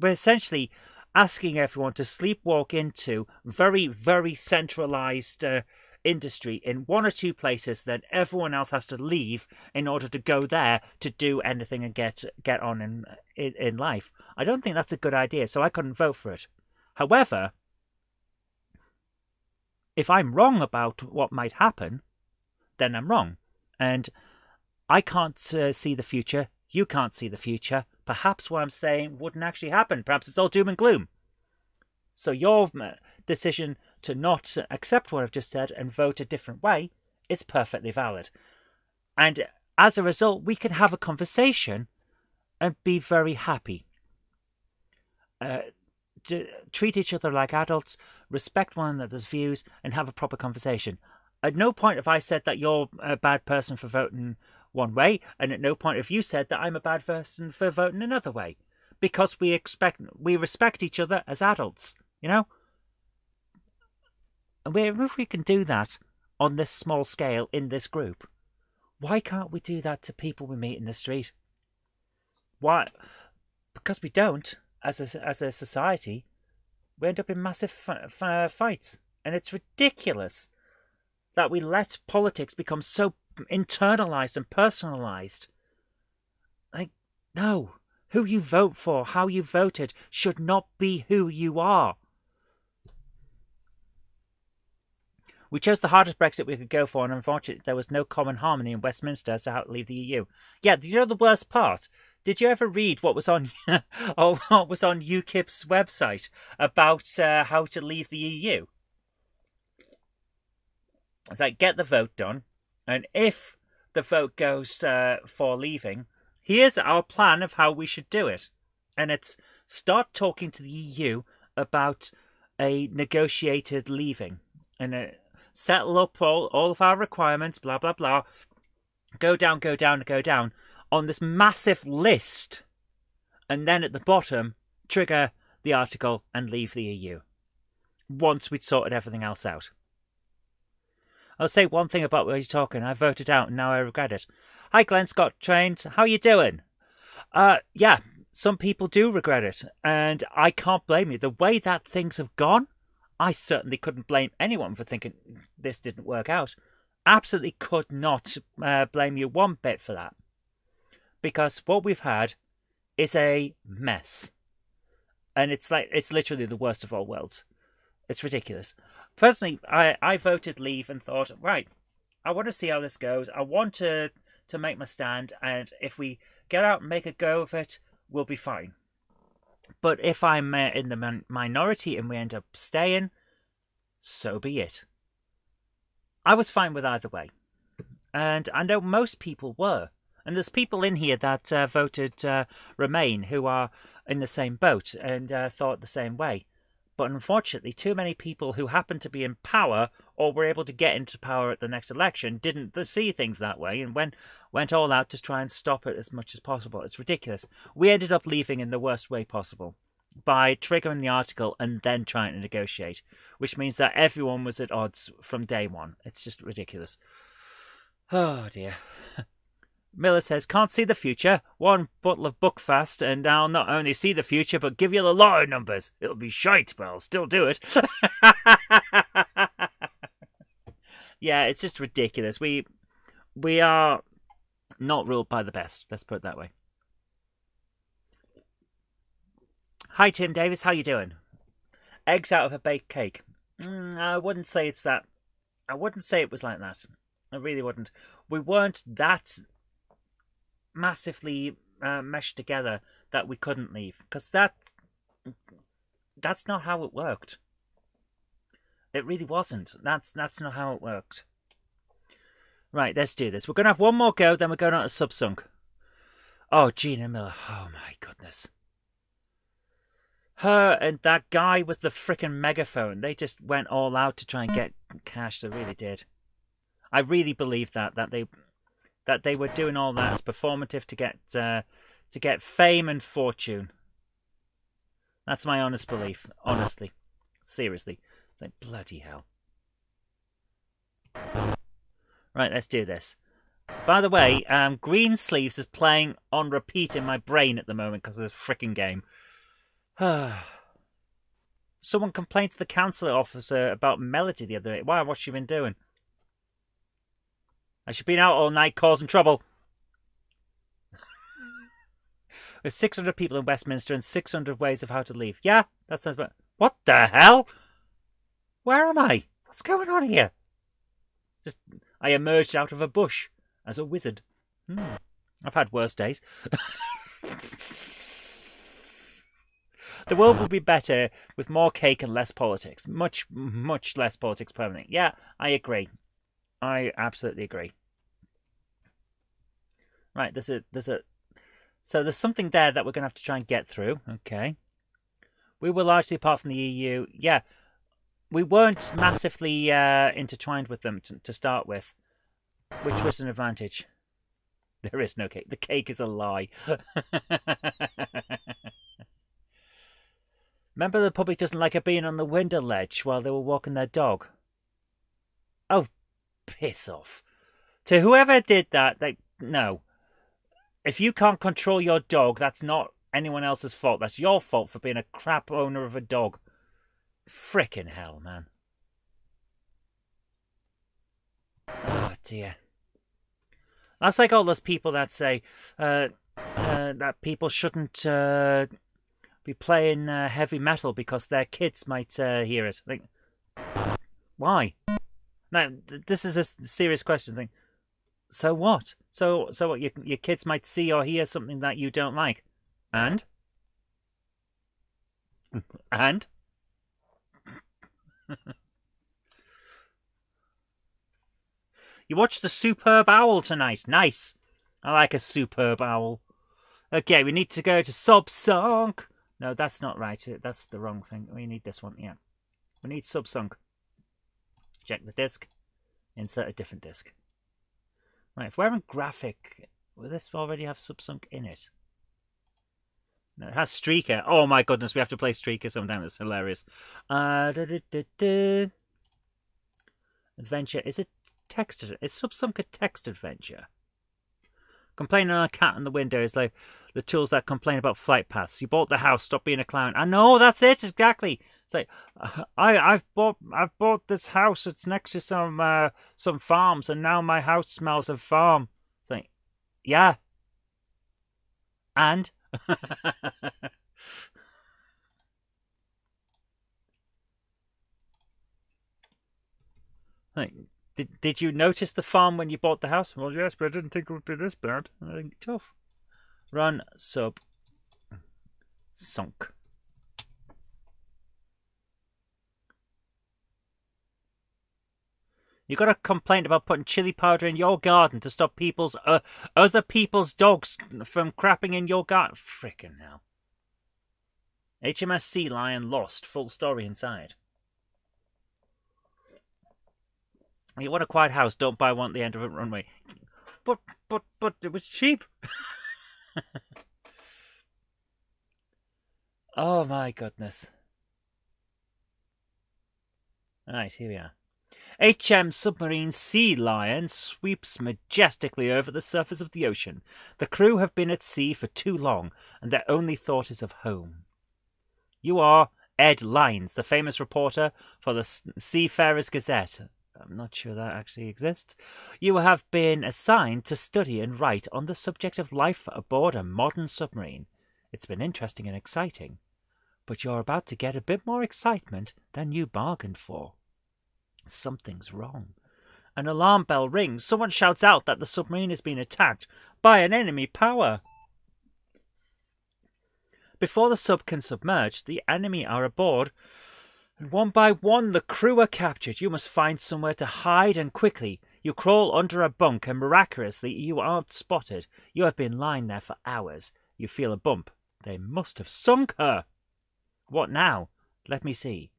essentially asking everyone to sleepwalk into very, very centralized industry in one or two places, then everyone else has to leave in order to go there to do anything and get on in life. I don't think that's a good idea, so I couldn't vote for it. However, if I'm wrong about what might happen, then I'm wrong. And I can't see the future. You can't see the future. Perhaps what I'm saying wouldn't actually happen. Perhaps it's all doom and gloom. So your decision to not accept what I've just said and vote a different way is perfectly valid. And as a result, we can have a conversation and be very happy. Treat each other like adults, respect one another's views, and have a proper conversation. At no point have I said that you're a bad person for voting one way, and at no point have you said that I'm a bad person for voting another way. because we respect each other as adults, you know? And if we can do that on this small scale in this group, why can't we do that to people we meet in the street? Why? Because we don't, as a society, we end up in massive fights. And it's ridiculous that we let politics become so internalized and personalized. Like, no. Who you vote for, how you voted, should not be who you are. We chose the hardest Brexit we could go for, and unfortunately there was no common harmony in Westminster as to how to leave the EU. Yeah, you know the worst part? Did you ever read what was on what was on UKIP's website about how to leave the EU? It's like, get the vote done, and if the vote goes for leaving, here's our plan of how we should do it. And it's start talking to the EU about a negotiated leaving, and settle up all of our requirements, blah, blah, blah. Go down on this massive list. And then at the bottom, trigger the article and leave the EU. Once we'd sorted everything else out. I'll say one thing about what you're talking. I voted out and now I regret it. Hi, Glenn Scott Trains. How you doing? Yeah, some people do regret it. And I can't blame you. The way that things have gone, I certainly couldn't blame anyone for thinking this didn't work out. Absolutely could not blame you one bit for that. Because what we've had is a mess. And it's literally the worst of all worlds. It's ridiculous. Personally, I voted leave and thought, right, I want to see how this goes. I want to make my stand. And if we get out and make a go of it, we'll be fine. But if I'm in the minority and we end up staying, so be it. I was fine with either way. And I know most people were. And there's people in here that voted Remain who are in the same boat and thought the same way. But unfortunately, too many people who happened to be in power or were able to get into power at the next election didn't see things that way and went all out to try and stop it as much as possible. It's ridiculous. We ended up leaving in the worst way possible by triggering the article and then trying to negotiate, which means that everyone was at odds from day one. It's just ridiculous. Oh, dear. Miller says, can't see the future. One bottle of Buckfast and I'll not only see the future, but give you the lotto numbers. It'll be shite, but I'll still do it. Yeah, it's just ridiculous. We are not ruled by the best. Let's put it that way. Hi, Tim Davis. How you doing? Eggs out of a baked cake. I wouldn't say it's that. I wouldn't say it was like that. I really wouldn't. We weren't that massively meshed together that we couldn't leave, because that's not how it worked. It really wasn't. That's not how it worked. Right, let's do this. We're going to have one more go, then we're going on to Subsunk. Oh, Gina Miller. Oh, my goodness. Her and that guy with the frickin' megaphone, they just went all out to try and get cash. They really did. I really believe that they were doing all that as performative to get fame and fortune. That's my honest belief. Honestly. Seriously. It's like, bloody hell. Right, let's do this. By the way, Green Sleeves is playing on repeat in my brain at the moment because of this frickin' game. Someone complained to the council officer about Melody the other day. Why? What's she been doing? Has she been out all night causing trouble? There's 600 people in Westminster and 600 ways of how to leave. Yeah, that sounds about... What the hell? Where am I? What's going on here? I emerged out of a bush as a wizard. I've had worse days. The world will be better with more cake and less politics. Much, much less politics permanently. Yeah, I agree. I absolutely agree. Right, so there's something there that we're going to have to try and get through. Okay. We were largely apart from the EU. Yeah, we weren't massively intertwined with them to start with, which was an advantage. There is no cake. The cake is a lie. Remember the public doesn't like it being on the window ledge while they were walking their dog? Oh, piss off. To whoever did that, no. If you can't control your dog, that's not anyone else's fault. That's your fault for being a crap owner of a dog. Frickin' hell, man. Oh, dear. That's like all those people that say that people shouldn't be playing heavy metal because their kids might hear it. Like, why? Now, this is a serious question. Think, so what? So what? Your kids might see or hear something that you don't like, and you watched The Superb Owl tonight. Nice. I like a superb owl. Okay, we need to go to Subsunk. No, that's not right. That's the wrong thing. We need this one. Yeah. We need Subsunk. Check the disc. Insert a different disc. Right, if we're in graphic, will this already have Subsunk in it? No, it has Streaker. Oh my goodness, we have to play Streaker sometime. It's hilarious. Adventure. Is it texted? Is Subsunk a text adventure? Complaining on a cat in the window is like the tools that complain about flight paths. You bought the house, stop being a clown. I know, that's it, exactly. It's like I've bought this house. It's next to some farms, and now my house smells of farm. It's like, yeah, and like, did you notice the farm when you bought the house? Well, yes, but I didn't think it would be this bad. I think tough. Run sub sunk. You got a complaint about putting chili powder in your garden to stop other people's dogs from crapping in your garden. Frickin' hell. HMS Sea Lion lost. Full story inside. You want a quiet house, don't buy one at the end of a runway. But it was cheap. Oh my goodness. Alright, here we are. HM Submarine Sea Lion sweeps majestically over the surface of the ocean. The crew have been at sea for too long, and their only thought is of home. You are Ed Lines, the famous reporter for the Seafarers Gazette. I'm not sure that actually exists. You have been assigned to study and write on the subject of life aboard a modern submarine. It's been interesting and exciting, but you're about to get a bit more excitement than you bargained for. Something's wrong. An alarm bell rings. Someone shouts out that the submarine is being attacked by an enemy power. Before the sub can submerge, the enemy are aboard, and one by one the crew are captured. You must find somewhere to hide, and quickly. You crawl under a bunk, and miraculously you aren't spotted. You have been lying there for hours. You feel a bump. They must have sunk her. What now? Let me see.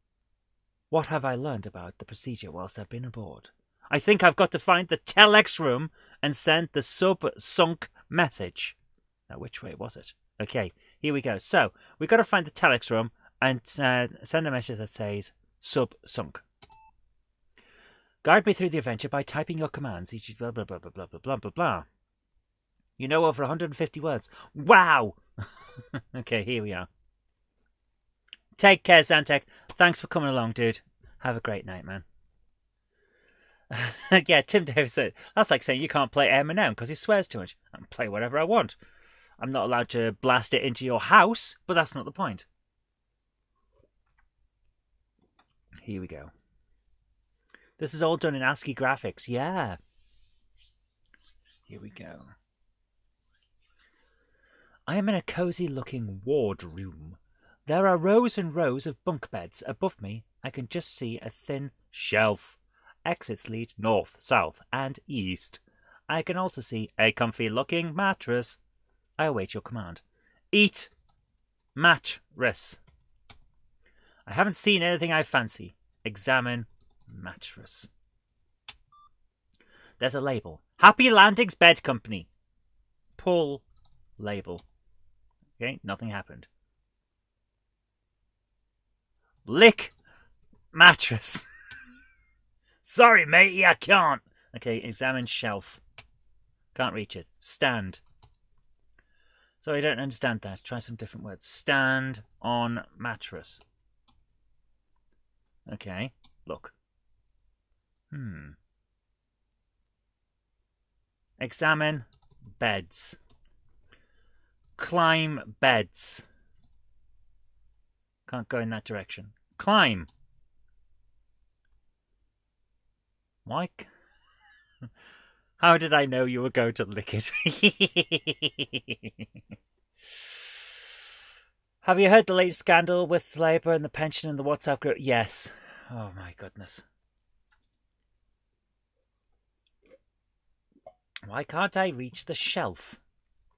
What have I learned about the procedure whilst I've been aboard? I think I've got to find the telex room and send the sub-sunk message. Now, which way was it? Okay, here we go. So, we've got to find the telex room and send a message that says sub-sunk. Guide me through the adventure by typing your commands. Each blah, blah, blah, blah, blah, blah, blah, blah, blah. You know over 150 words. Wow! Okay, here we are. Take care, Zantek. Thanks for coming along, dude. Have a great night, man. Yeah, Tim Davis said, that's like saying you can't play Eminem because he swears too much. I can play whatever I want. I'm not allowed to blast it into your house, but that's not the point. Here we go. This is all done in ASCII graphics. Yeah. Here we go. I am in a cozy-looking wardroom. There are rows and rows of bunk beds. Above me, I can just see a thin shelf. Exits lead north, south, and east. I can also see a comfy-looking mattress. I await your command. Eat mattress. I haven't seen anything I fancy. Examine mattress. There's a label. Happy Landings Bed Company. Pull label. Okay, nothing happened. Lick mattress. Sorry, matey, I can't. Okay, examine shelf. Can't reach it. Stand. So I don't understand that. Try some different words. Stand on mattress. Okay, look. Examine beds. Climb beds. Can't go in that direction. Climb. Mike? How did I know you were going to lick it? Have you heard the latest scandal with Labour and the pension and the WhatsApp group? Yes. Oh my goodness. Why can't I reach the shelf?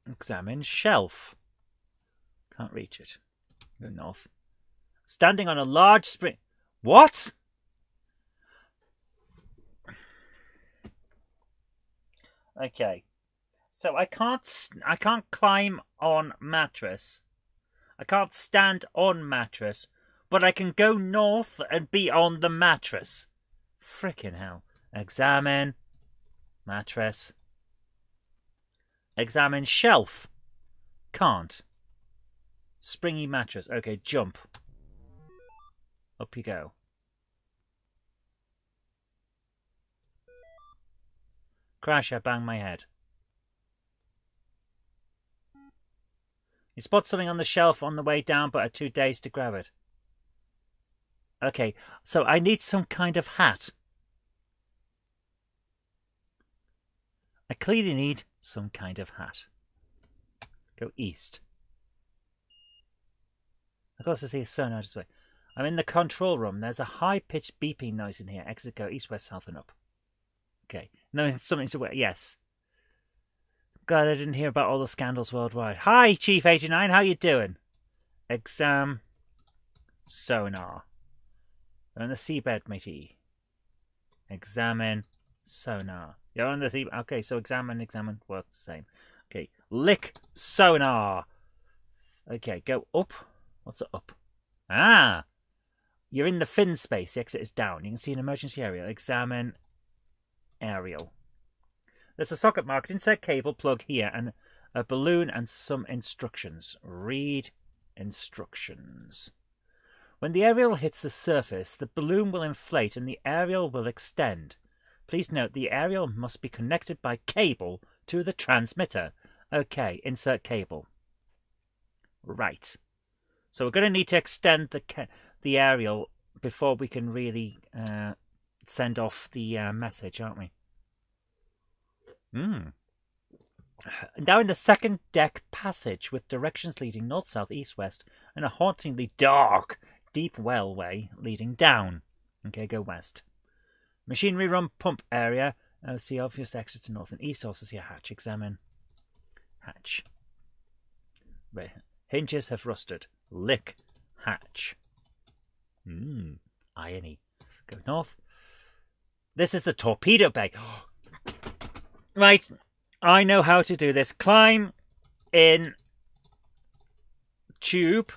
Examine shelf. Can't reach it. Go north. Standing on a large spring. What? Okay. So I can't climb on mattress. I can't stand on mattress, but I can go north and be on the mattress. Frickin' hell. Examine mattress. Examine shelf. Can't. Springy mattress. Okay, jump. Up you go. Crash, I bang my head. You spot something on the shelf on the way down but are too dazed to grab it. Okay, so I need some kind of hat. I clearly need some kind of hat. Go east. Of course I see a sonar this way. I'm in the control room. There's a high-pitched beeping noise in here. Exit go east, west, south and up. Okay. No, something to wear. Yes. Glad I didn't hear about all the scandals worldwide. Hi, Chief 89. How you doing? Exam. Sonar. You're on the seabed, matey. Examine. Sonar. You're on the seabed. Okay, so examine. Work the same. Okay. Lick. Sonar. Okay, go up. What's up? Ah! You're in the fin space. The exit is down. You can see an emergency area. Examine. Aerial. There's a socket marked. Insert cable plug here and a balloon and some instructions. Read instructions. When the aerial hits the surface, the balloon will inflate and the aerial will extend. Please note the aerial must be connected by cable to the transmitter. Okay, insert cable. Right. So we're going to need to extend the aerial before we can really send off the message, aren't we? Now in the second deck passage with directions leading north, south, east, west, and a hauntingly dark, deep wellway leading down. Okay, go west. Machinery room pump area. See obvious exits to north and east. Also see a hatch. Examine hatch. Right. Hinges have rusted. Lick hatch. Irony. Go north. This is the torpedo bay. Right. I know how to do this. Climb in tube.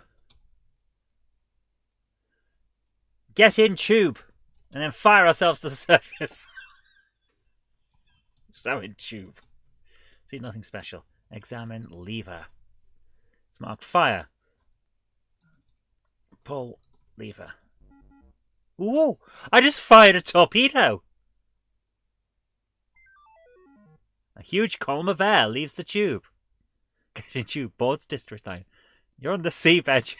Get in tube. And then fire ourselves to the surface. So in tube. See, nothing special. Examine lever. It's marked fire. Pull lever. Whoa! I just fired a torpedo! A huge column of air leaves the tube. Get in tube. Boards district line. You're on the seabed.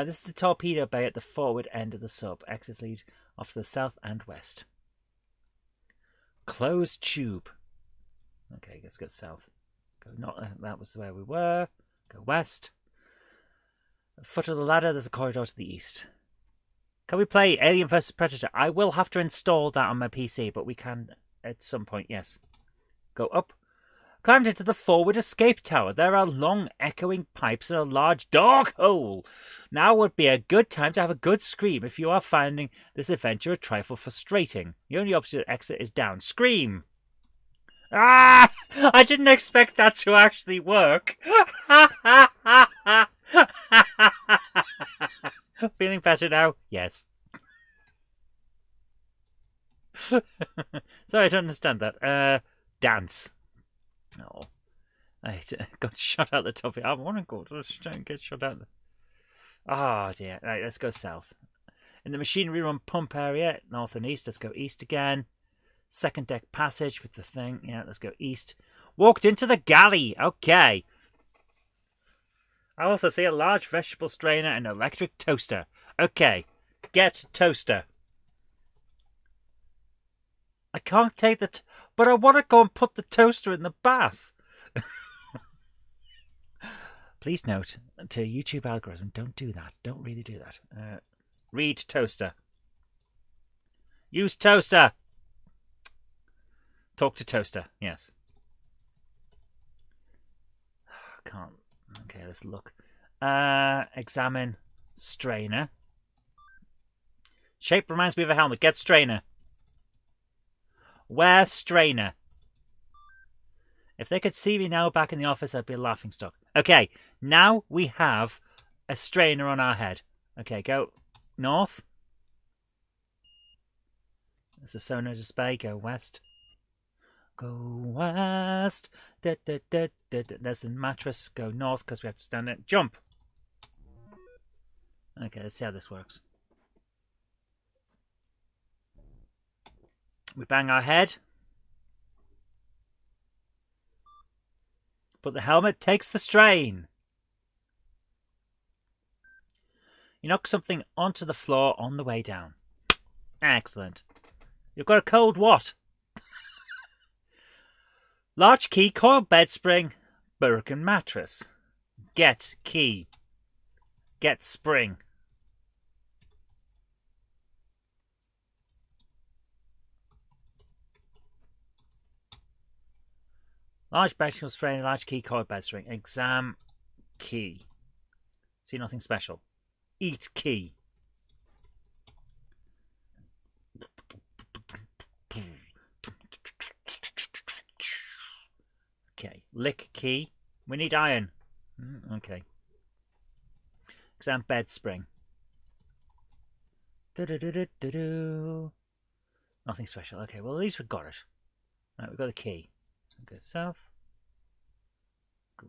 This is the torpedo bay at the forward end of the sub. Exits lead off to the south and west. Closed tube. Okay, let's go south. Go not. That was where we were. Go west. Foot of the ladder. There's a corridor to the east. Can we play Alien vs Predator? I will have to install that on my PC, but we can at some point. Yes. Go up. Climbed into the forward escape tower. There are long echoing pipes and a large dark hole. Now would be a good time to have a good scream if you are finding this adventure a trifle frustrating. The only opposite exit is down. Scream! Ah! I didn't expect that to actually work. Feeling better now? Yes. Sorry, I don't understand that. Dance. Oh, I got shot out the top. I want to go. Don't get shot out. Oh dear. Right, let's go south. In the machinery room pump area, north and east. Let's go east again. Second deck passage with the thing. Yeah, let's go east. Walked into the galley. Okay. I also see a large vegetable strainer and electric toaster. Okay. Get toaster. I can't take the... but I want to go and put the toaster in the bath. Please note, to YouTube algorithm, don't do that. Don't really do that. Read toaster. Use toaster. Talk to toaster. Yes. Can't. Okay, let's look. Examine strainer. Shape reminds me of a helmet. Get strainer. Wear strainer. If they could see me now back in the office, I'd be a laughing stock. Okay, now we have a strainer on our head. Okay, go north. There's a sonar display. Go west. Go west. Da, da, da, da, da. There's the mattress. Go north because we have to stand it. Jump. Okay, let's see how this works. We bang our head. But the helmet takes the strain. You knock something onto the floor on the way down. Excellent. You've got a cold what? Large key, coiled bed spring, broken mattress. Get key. Get spring. Large vegetable spray, large key, coiled bed spring. Exam key. See nothing special. Eat key. Okay. Lick key. We need iron. Okay. Exam bed spring. Nothing special. Okay, well at least we got it. Right, we've got a key. Go south. Go.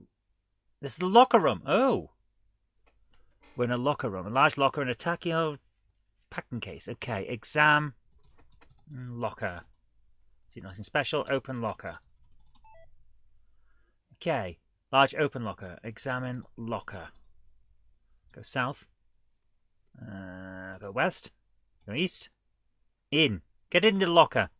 This is the locker room. Oh. We're in a locker room. A large locker and a tachyo packing case. Okay, exam locker. See nothing special. Open locker. Okay. Large open locker. Examine locker. Go south. Go west. Go east. In. Get in the locker.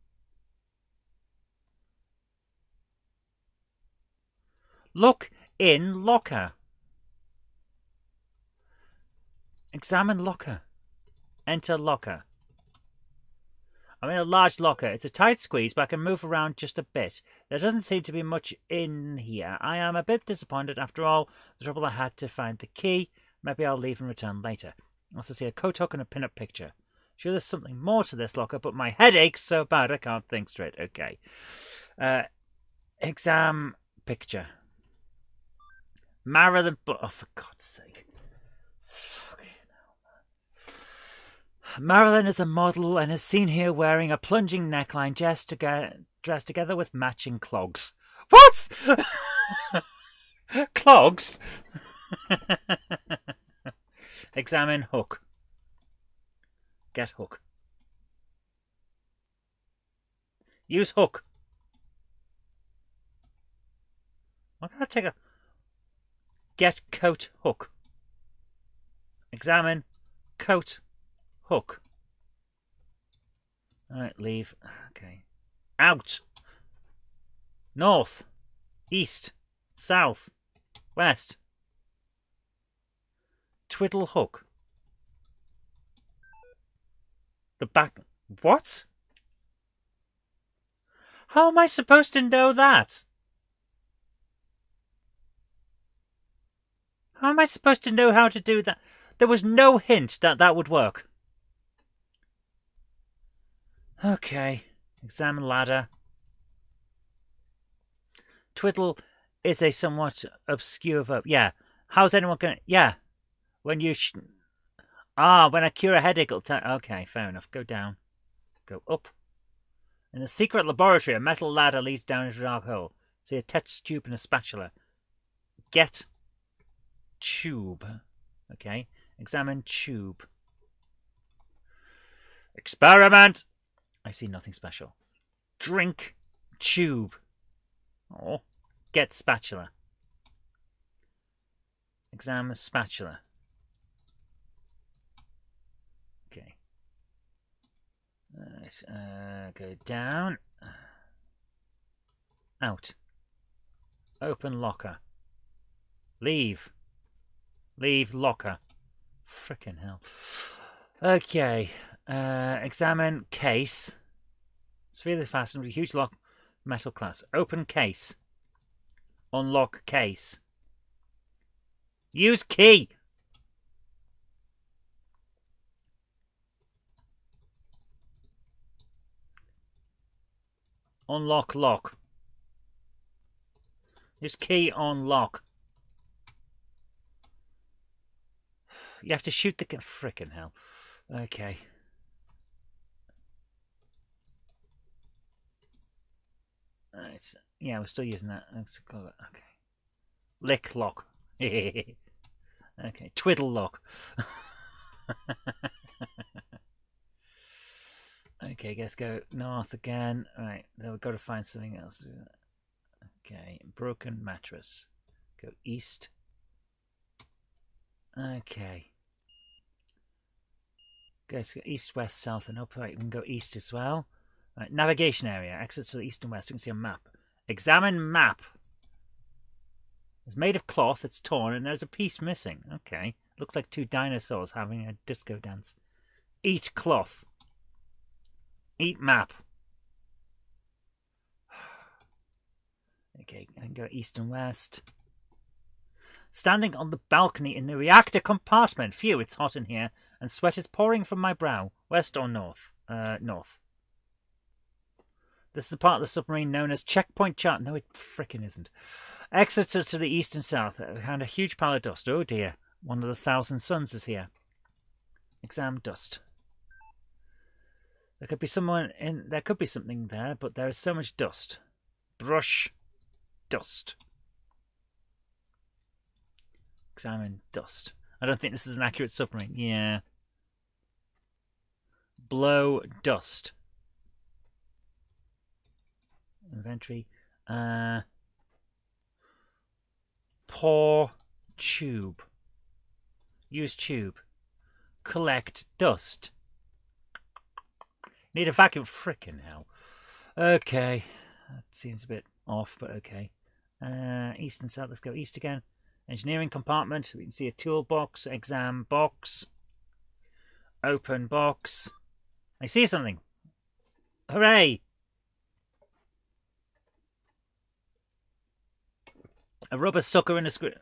Look in locker. Examine locker. Enter locker. I'm in a large locker. It's a tight squeeze, but I can move around just a bit. There doesn't seem to be much in here. I am a bit disappointed. After all, the trouble I had to find the key. Maybe I'll leave and return later. I also see a coat hook and a pin-up picture. Sure, there's something more to this locker, but my head aches so bad I can't think straight. Okay. Exam picture. Marilyn, oh, for God's sake. Marilyn is a model and is seen here wearing a plunging neckline dressed together with matching clogs. What? Clogs? Examine hook. Get hook. Use hook. Why can't I take a... Get coat hook. Examine coat hook. Alright, leave. Okay. Out. North. East. South. West. Twiddle hook. The back... What? How am I supposed to know that? How am I supposed to know how to do that? There was no hint that that would work. Okay. Examine ladder. Twiddle is a somewhat obscure verb. Yeah. How's anyone going to... Yeah. When you... when I cure a headache, it'll tell... Okay, fair enough. Go down. Go up. In a secret laboratory, a metal ladder leads down into a dark hole. See a test tube and a spatula. Get tube. Okay. Examine tube. Experiment! I see nothing special. Drink tube. Oh. Get spatula. Examine spatula. Okay. Go down. Out. Open locker. Leave. Leave locker. Frickin' hell. Okay. Examine case. It's really fastened with a huge lock. Metal class. Open case. Unlock case. Use key. Unlock lock. Use key on lock. You have to shoot the... Frickin' hell. Okay. Right. Yeah, we're still using that. Let's go. Okay. Lick lock. Okay. Twiddle lock. Okay, let's go north again. Right, then we've got to find something else. Okay, broken mattress. Go east. Okay. Let's go east, west, south, and up. Right, we can go east as well. Right, navigation area. Exit to the east and west. You can see a map. Examine map. It's made of cloth. It's torn, and there's a piece missing. Okay. Looks like two dinosaurs having a disco dance. Eat cloth. Eat map. Okay, I can go east and west. Standing on the balcony in the reactor compartment. Phew, it's hot in here, and sweat is pouring from my brow. West or north? North. This is the part of the submarine known as checkpoint chart. No, it frickin' isn't. Exits are to the east and south. I found a huge pile of dust. Oh dear. One of the 1,000 suns is here. Exam dust. There could be someone in... There could be something there, but there is so much dust. Brush. Dust. Examine dust. I don't think this is an accurate submarine. Yeah. Blow dust. Inventory. Pour tube. Use tube. Collect dust. Need a vacuum. Frickin' hell. Okay. That seems a bit off, but okay. East and south. Let's go east again. Engineering compartment. We can see a toolbox. Exam box. Open box. I see something. Hooray! A rubber sucker and a screw.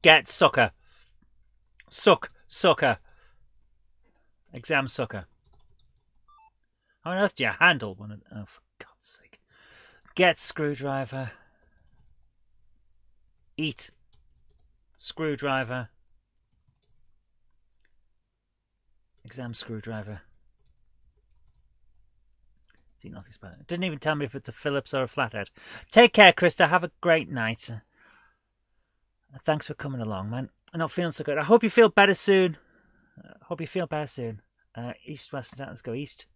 Get sucker. Suck. Sucker. Exam sucker. How on earth do you handle one of... Oh, for God's sake. Get screwdriver. Eat. Screwdriver. Exam screwdriver. See nothing special. It didn't even tell me if it's a Phillips or a flathead. Take care, Krista. Have a great night. Thanks for coming along, man. I'm not feeling so good. I hope you feel better soon. East, west, and let's go east.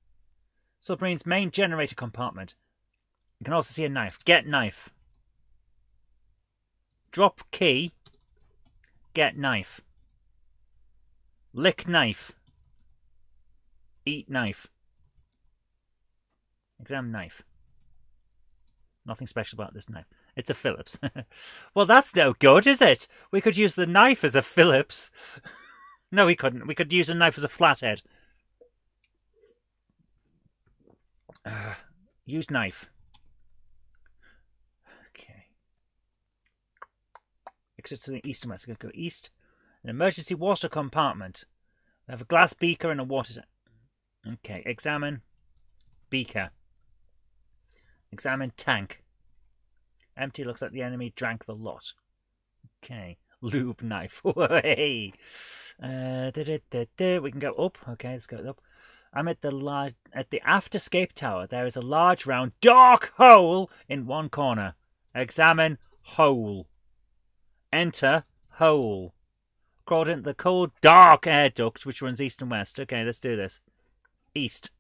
Submarine's main generator compartment. You can also see a knife. Get knife. Drop key. Get knife. Lick knife. Eat knife. Examine knife. Nothing special about this knife. It's a Phillips. Well, that's no good, is it? We could use the knife as a Phillips. No, we couldn't. We could use a knife as a flathead. Use knife. Okay. exit to the east and west. Go east. An emergency water compartment. We have a glass beaker and a water. Okay, examine beaker. Examine tank. Empty, looks like the enemy drank the lot. Okay, lube knife. Hey. We can go up. Okay, let's go up. I'm at the aft escape tower. There is a large, round, dark hole in one corner. Examine hole. Enter hole. Crawled into the cold, dark air duct which runs east and west. Okay, let's do this. East.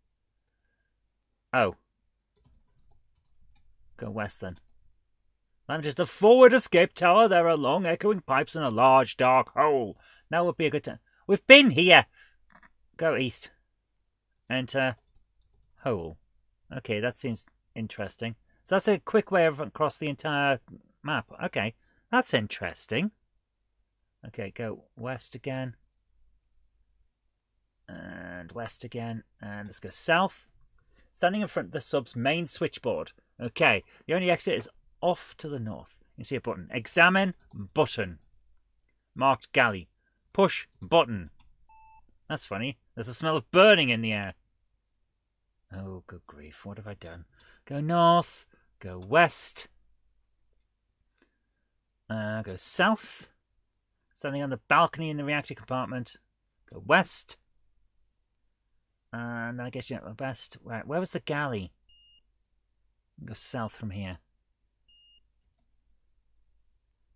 Oh. Go west then. Landed at the forward escape tower. There are long, echoing pipes and a large, dark hole. Now would be a good time. We've been here. Go east. Enter hole. Okay, that seems interesting. So that's a quick way across the entire map. Okay, that's interesting. Okay, go west again. And west again. And let's go south. Standing in front of the sub's main switchboard. Okay, the only exit is off to the north. You see a button. Examine button. Marked galley. Push button. That's funny. There's a smell of burning in the air. Oh, good grief. What have I done? Go north. Go west. Go south. Standing on the balcony in the reactor compartment. Go west. And I guess you know the best. Right, where was the galley? Go south from here.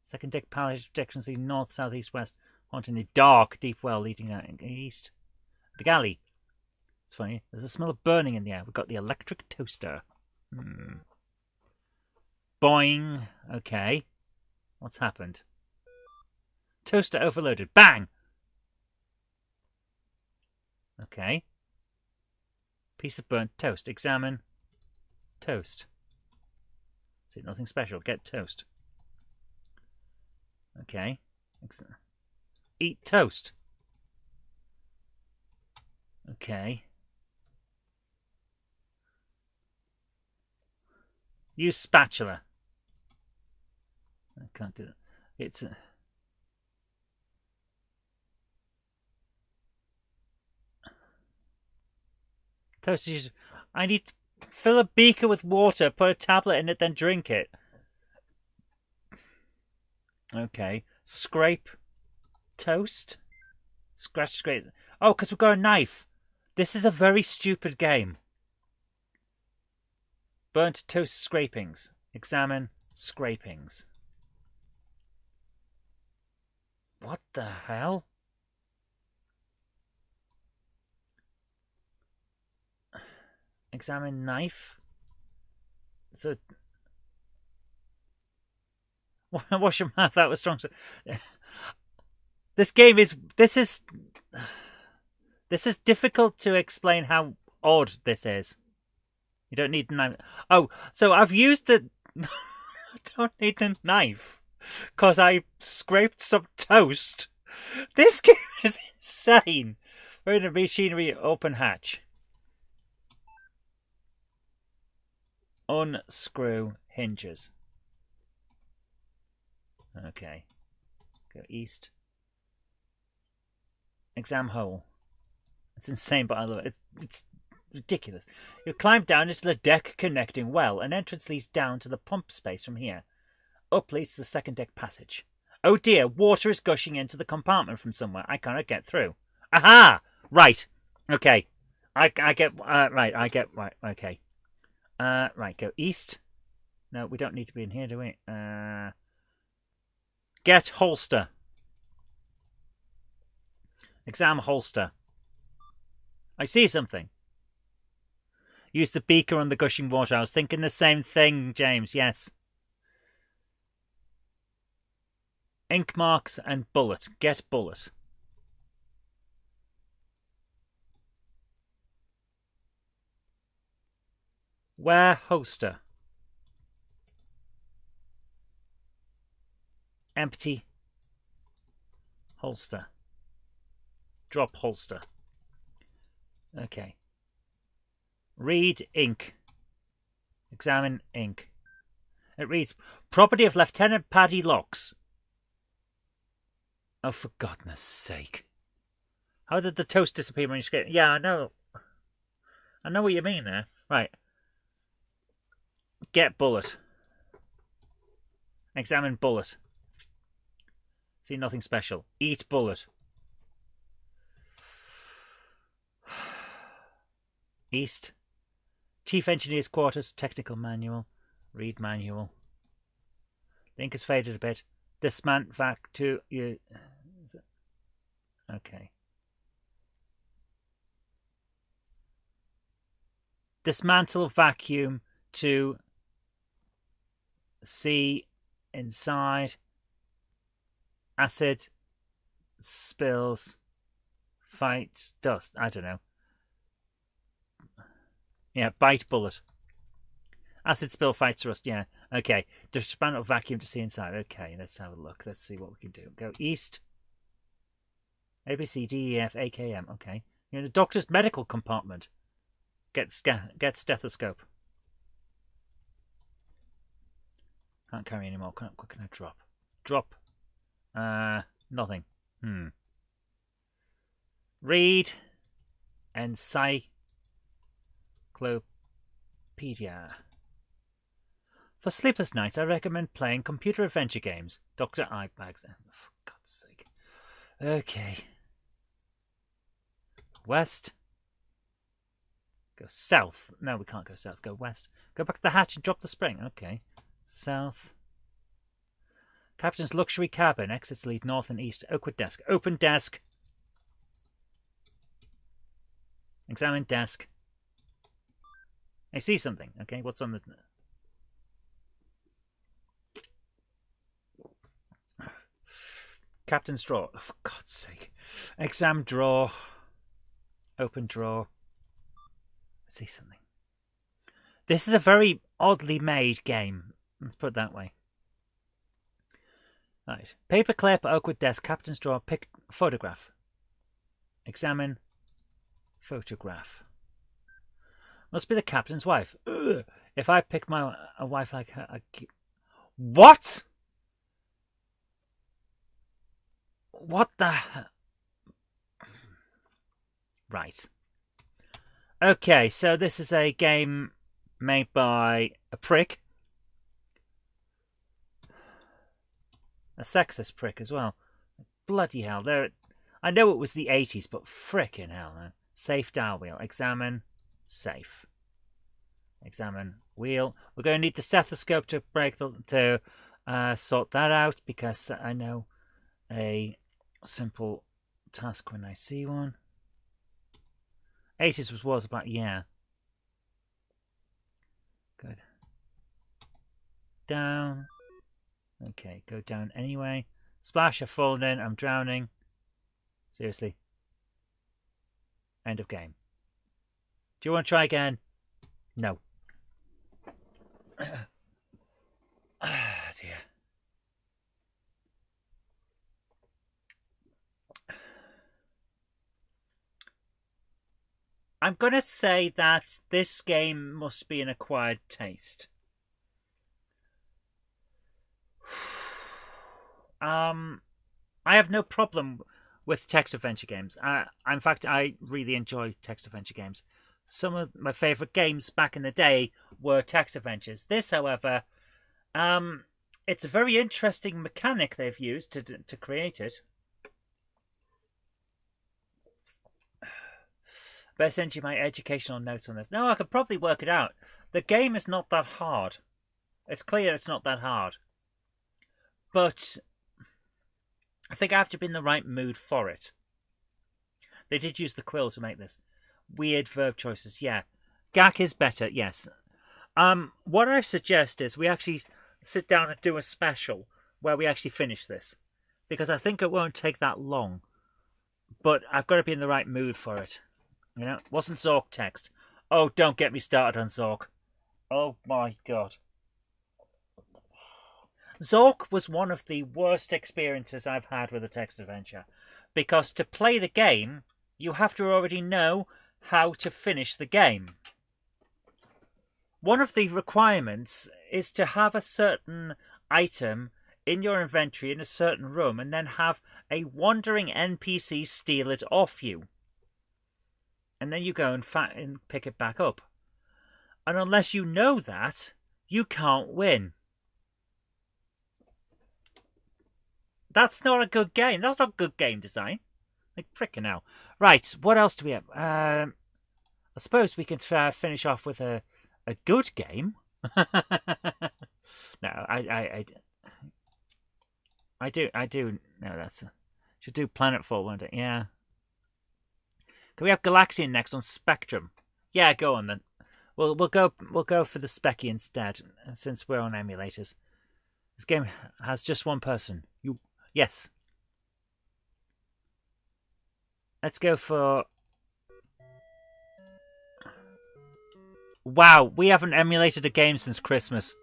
Second deck pallet projections leading north, south, east, west. Haunting the dark, deep well leading out east. The galley. It's funny. There's a smell of burning in the air. We've got the electric toaster. Boing. Okay. What's happened? Toaster overloaded. Bang! Okay. Piece of burnt toast. Examine toast. See, nothing special. Get toast. Okay. Eat toast. Okay. Use spatula. I can't do that. It's a... Toast is... I need to fill a beaker with water, put a tablet in it, then drink it. Okay. Scrape toast. Scratch, scrape. Oh, because we've got a knife. This is a very stupid game. Burnt toast scrapings. Examine scrapings. What the hell? Examine knife. So, wash your mouth. That was strong. This game is. This is difficult to explain how odd this is. You don't need the knife. Oh, so I've used the. I don't need the knife because I scraped some toast. This game is insane. We're in a machinery open hatch. Unscrew hinges. Okay. Go east. Exam hole. It's insane, but I love it. It's ridiculous. You climb down into the deck connecting well. An entrance leads down to the pump space from here. Up leads to the second deck passage. Oh dear, water is gushing into the compartment from somewhere. I cannot get through. Aha! Right. Okay. I get... right, I get... Right, okay. Right, go east. No, we don't need to be in here, do we? Get holster. Exam holster. I see something. Use the beaker on the gushing water. I was thinking the same thing, James. Yes. Ink marks and bullet. Get bullet. Wear holster. Empty holster. Drop holster. Okay. Read ink. Examine ink. It reads, property of Lieutenant Paddy Locks. Oh, for goodness sake. How did the toast disappear when you skip? Yeah, I know. I know what you mean there. Right. Get bullet. Examine bullet. See nothing special. Eat bullet. East. Chief Engineer's Quarters. Technical manual. Read manual. The ink has faded a bit. Dismantle vac to you. Okay. Dismantle vacuum to see inside. Acid spills. Fight dust. I don't know. Yeah, bite bullet. Acid spill fights rust. Yeah. Okay. Dismantle vacuum to see inside. Okay, let's have a look. Let's see what we can do. Go east. A, B, C, D, E, F, A, K, M. Okay. You're in the doctor's medical compartment. Get stethoscope. Can't carry anymore. What can I drop? Drop. Nothing. Read. Encyclopedia. For sleepless nights, I recommend playing computer adventure games. Dr. Eyebags. For God's sake. Okay. West. Go south. No, we can't go south. Go west. Go back to the hatch and drop the spring. Okay. South. Captain's luxury cabin. Exits lead north and east. Oakwood desk. Open desk. Examine desk. I see something. Okay, what's on the... Captain's drawer. Oh, for God's sake. Exam drawer. Open drawer. I see something. This is a very oddly made game. Let's put it that way. Right. Paperclip, Oakwood desk, captain's drawer, pick photograph. Examine photograph. Must be the captain's wife. Ugh. If I pick a wife like her, What? What the... Right. Okay, so this is a game made by a prick. A sexist prick as well. Bloody hell. I know it was the 80s, but frickin' hell, man. Safe dial wheel. Examine. Safe. Examine wheel. We're going to need the stethoscope to sort that out, because I know a simple task when I see one. 80s was about, yeah. Good. Down. Okay, go down anyway. Splash, I've fallen in, I'm drowning. Seriously. End of game. Do you want to try again? No. Ah, dear. I'm going to say that this game must be an acquired taste. I have no problem with text adventure games. In fact, I really enjoy text adventure games. Some of my favourite games back in the day were text adventures. This, however, it's a very interesting mechanic they've used to create it. Better send you my educational notes on this. No, I could probably work it out. The game is not that hard. It's clear it's not that hard. But I think I have to be in the right mood for it. They did use the quill to make this. Weird verb choices, yeah. Gak is better, yes. What I suggest is we actually sit down and do a special where we actually finish this. Because I think it won't take that long. But I've got to be in the right mood for it. You know, wasn't Zork text. Oh, don't get me started on Zork. Oh my god. Zork was one of the worst experiences I've had with a text adventure. Because to play the game, you have to already know how to finish the game. One of the requirements is to have a certain item in your inventory in a certain room and then have a wandering NPC steal it off you. And then you go and pick it back up. And unless you know that, you can't win. That's not a good game. That's not good game design. Like, frickin' hell. Right, what else do we have? I suppose we can finish off with a good game. No, I do. No, should do Planetfall one day. Yeah. Can we have Galaxian next on Spectrum? Yeah, go on then. We'll go for the Specky instead, since we're on emulators. This game has just one person. Yes. Let's go for. Wow, we haven't emulated a game since Christmas.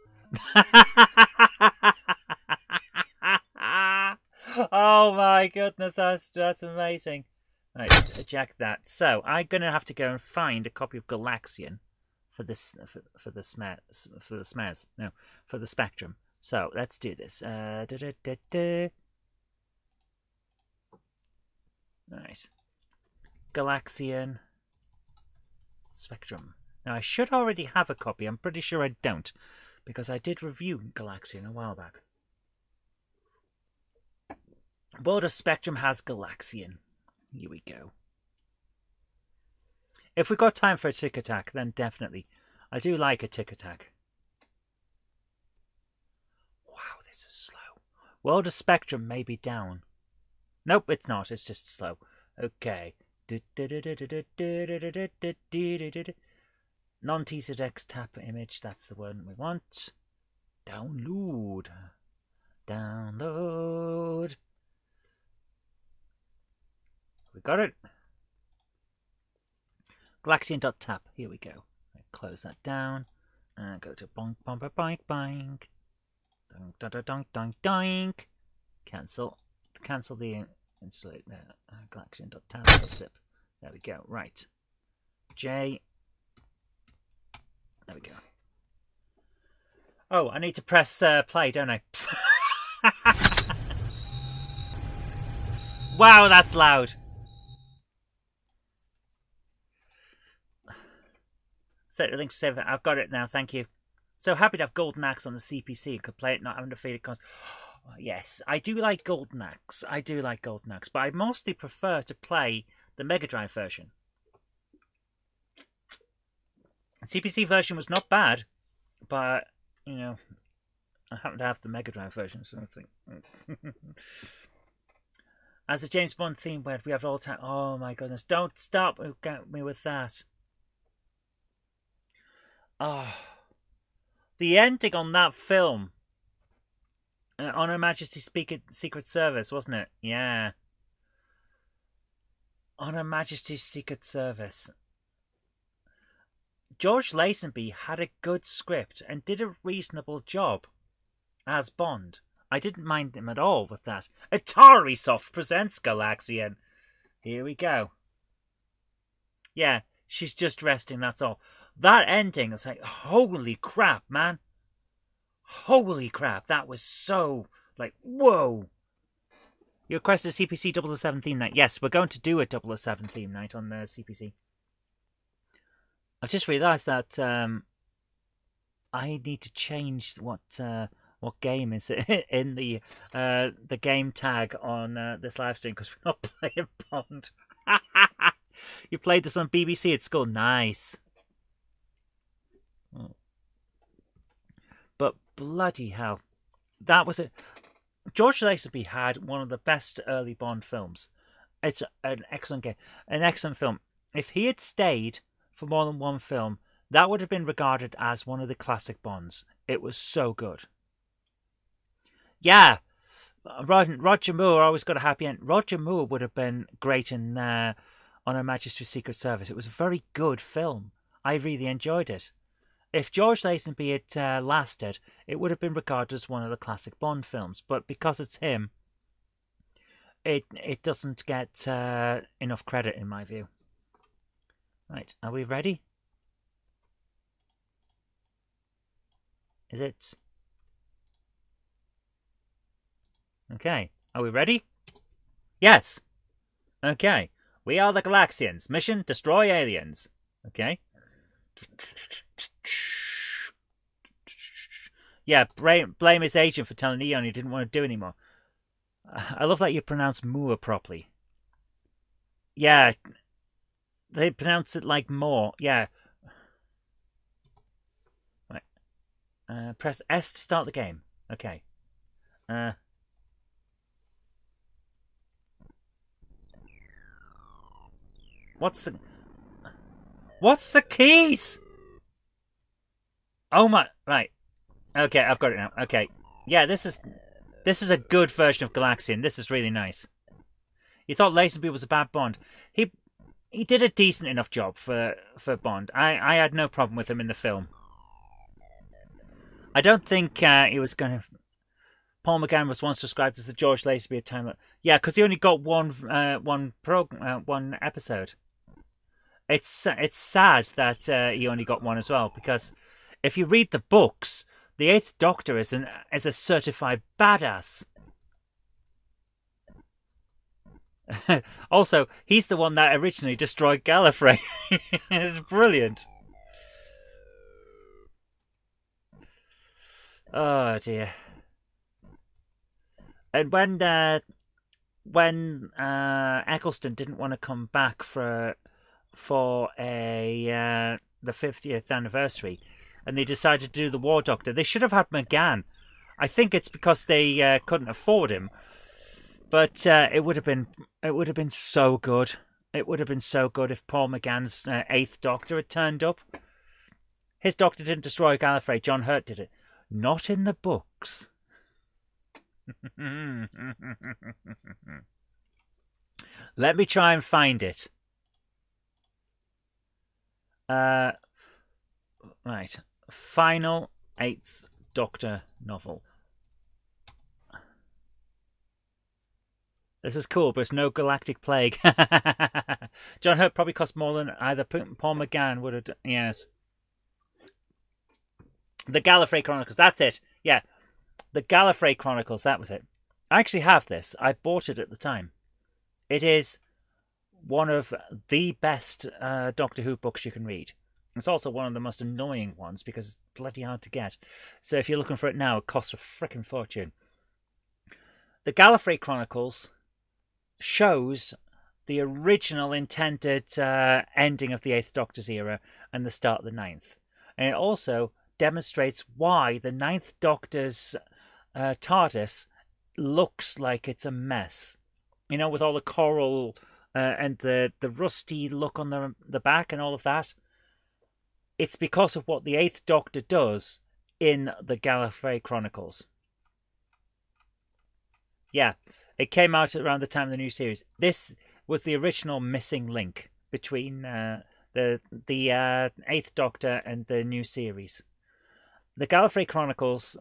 Oh my goodness, that's amazing. Right, eject that. So I'm gonna have to go and find a copy of Galaxian for the Spectrum. So let's do this. Nice. Galaxian Spectrum. Now I should already have a copy. I'm pretty sure I don't, because I did review Galaxian a while back. World of Spectrum has Galaxian. Here we go. If we've got time for a tick attack, then definitely. I do like a tick attack. Wow, this is slow. World of Spectrum may be down. Nope, it's not. It's just slow. Okay. Non-TZX tap image. That's the one we want. Download. Download. We got it. Galaxian.tap. Here we go. Close that down. And go to bonk, bonk, bonk, bonk. Donk, donk, donk, donk, donk. Cancel the installate there. Galaxian.tap. Zip. There we go. Right. J. There we go. Oh, I need to press play, don't I? Wow, that's loud. Set the link to save it. I've got it now, thank you. So happy to have Golden Axe on the CPC. Could play it not having to feed it console. Yes, I do like Golden Axe. But I mostly prefer to play the Mega Drive version. The CPC version was not bad, but, you know, I happen to have the Mega Drive version, so I think. As a James Bond theme where we have all time. Oh my goodness, don't stop me with that. Oh, the ending on that film, on Her Majesty's Secret Service, wasn't it? Yeah. On Her Majesty's Secret Service. George Lazenby had a good script and did a reasonable job as Bond. I didn't mind him at all with that. Atari Soft presents Galaxian. Here we go. Yeah, she's just resting, that's all. That ending, I was like, holy crap, man. Holy crap, that was so, like, whoa. You requested a CPC 007 theme night. Yes, we're going to do a 007 theme night on the CPC. I've just realised that I need to change what game is in the game tag on this live stream, because we're not playing Bond. You played this on BBC at school. Nice. But bloody hell, that was it. George Lazenby had one of the best early Bond films. It's an excellent game, an excellent film. If he had stayed for more than one film, that would have been regarded as one of the classic Bonds. It was so good. Yeah, Roger Moore always got a happy end. Roger Moore would have been great in On Her Majesty's Secret Service. It was a very good film. I really enjoyed it. If George Lazenby had lasted, it would have been regarded as one of the classic Bond films. But because it's him, it doesn't get enough credit in my view. Right, are we ready? Is it? Okay. Are we ready? Yes. Okay. We are the Galaxians. Mission: destroy aliens. Okay. Yeah, blame his agent for telling Eon he didn't want to do anymore. I love that you pronounce Moore properly. Yeah, they pronounce it like more. Yeah. Right. Press S to start the game. Okay. What's the keys? Oh my, right. Okay, I've got it now. Okay. Yeah, this is a good version of Galaxian. This is really nice. You thought Lazenby was a bad Bond. He did a decent enough job for Bond. I had no problem with him in the film. I don't think he was going to... Paul McGann was once described as the George Lazenby of time. Yeah, because he only got one episode. It's sad that he only got one as well, because if you read the books, the Eighth Doctor is a certified badass. Also, he's the one that originally destroyed Gallifrey. It's brilliant. Oh dear. And when Eccleston didn't want to come back for the 50th anniversary, and they decided to do the War Doctor, they should have had McGann. I think it's because they couldn't afford him. But it would have been so good. It would have been so good if Paul McGann's Eighth Doctor had turned up. His Doctor didn't destroy Gallifrey. John Hurt did it. Not in the books. Let me try and find it. Right. Final Eighth Doctor novel. This is cool, but it's no galactic plague. John Hurt probably cost more than either Paul McGann would have done. Yes. The Gallifrey Chronicles, that's it. Yeah. The Gallifrey Chronicles, that was it. I actually have this. I bought it at the time. It is one of the best Doctor Who books you can read. It's also one of the most annoying ones because it's bloody hard to get. So if you're looking for it now, it costs a frickin' fortune. The Gallifrey Chronicles shows the original intended ending of the Eighth Doctor's era and the start of the Ninth. And it also demonstrates why the Ninth Doctor's TARDIS looks like it's a mess. You know, with all the coral and the rusty look on the back and all of that. It's because of what the Eighth Doctor does in the Gallifrey Chronicles. Yeah, it came out around the time of the new series. This was the original missing link between the Eighth Doctor and the new series. The Gallifrey Chronicles,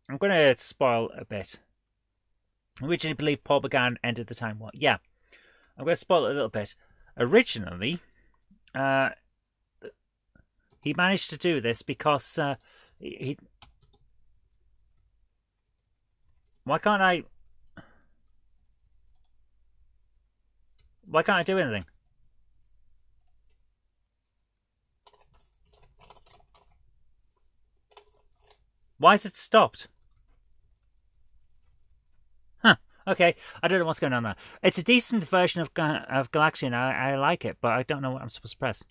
I'm going to spoil a bit. I originally believe Paul McGann ended the Time War. Yeah, I'm going to spoil it a little bit. Originally, he managed to do this because he... Why can't I do anything? Why is it stopped? Huh. Okay, I don't know what's going on there. It's a decent version of Galaxian. I like it, but I don't know what I'm supposed to press.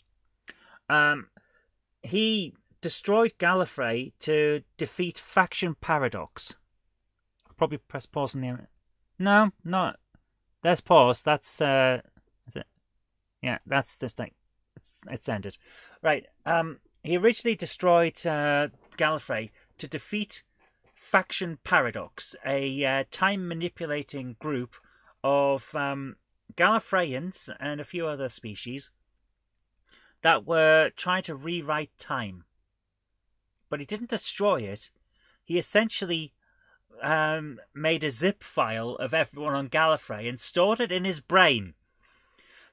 He destroyed Gallifrey to defeat Faction Paradox. I'll probably press pause on the... No, not. There's pause. That's is it? Yeah, that's this thing. It's ended. Right. He originally destroyed Gallifrey to defeat Faction Paradox, a time-manipulating group of Gallifreyans and a few other species that were trying to rewrite time. But he didn't destroy it. He essentially made a zip file of everyone on Gallifrey and stored it in his brain.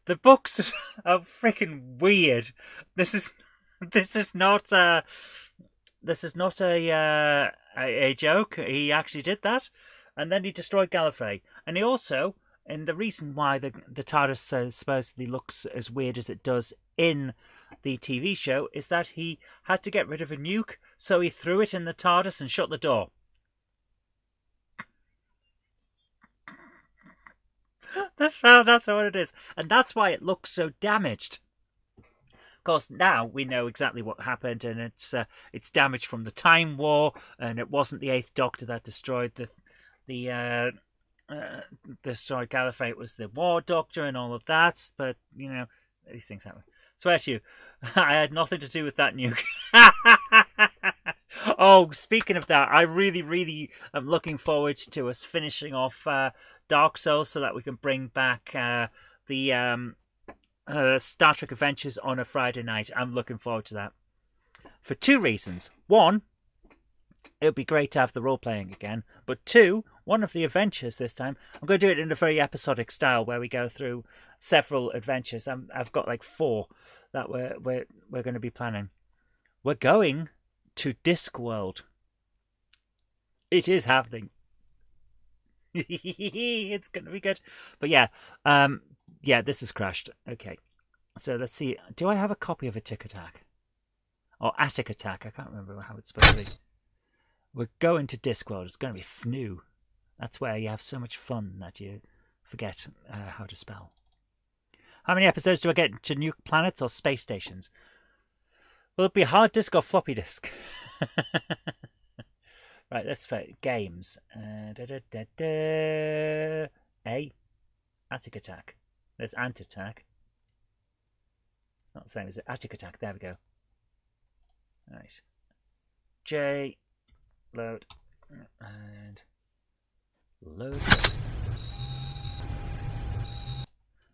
The books are freaking weird. This is not a joke. He actually did that. and then he destroyed Gallifrey. And he also, and the reason why the TARDIS supposedly looks as weird as it does in the TV show is that he had to get rid of a nuke, so he threw it in the TARDIS and shut the door. That's what it is, and that's why it looks so damaged. Of course, now we know exactly what happened, and it's damage from the Time War, and it wasn't the Eighth Doctor that destroyed destroyed Gallifrey. It was the War Doctor and all of that. But you know, these things happen. Swear to you, I had nothing to do with that nuke. Oh, speaking of that, I really, really am looking forward to us finishing off Dark Souls so that we can bring back the Star Trek Adventures on a Friday night. I'm looking forward to that for two reasons. One, it would be great to have the role playing again. But two, one of the adventures this time, I'm going to do it in a very episodic style where we go through several adventures. I've got like 4 that we're going to be planning. We're going to Discworld. It is happening. It's going to be good. But yeah, this has crashed. Okay, so let's see. Do I have a copy of a Tick Attack? Or Attic Attack? I can't remember how it's supposed to be. We're going to Discworld. It's going to be FNU. That's where you have so much fun that you forget how to spell. How many episodes do I get to nuke planets or space stations? Will it be hard disk or floppy disk? Right, let's play games. A. Attic Attack. There's Ant Attack. It's not the same as it. Attic Attack. There we go. Right. J. Load. And load this.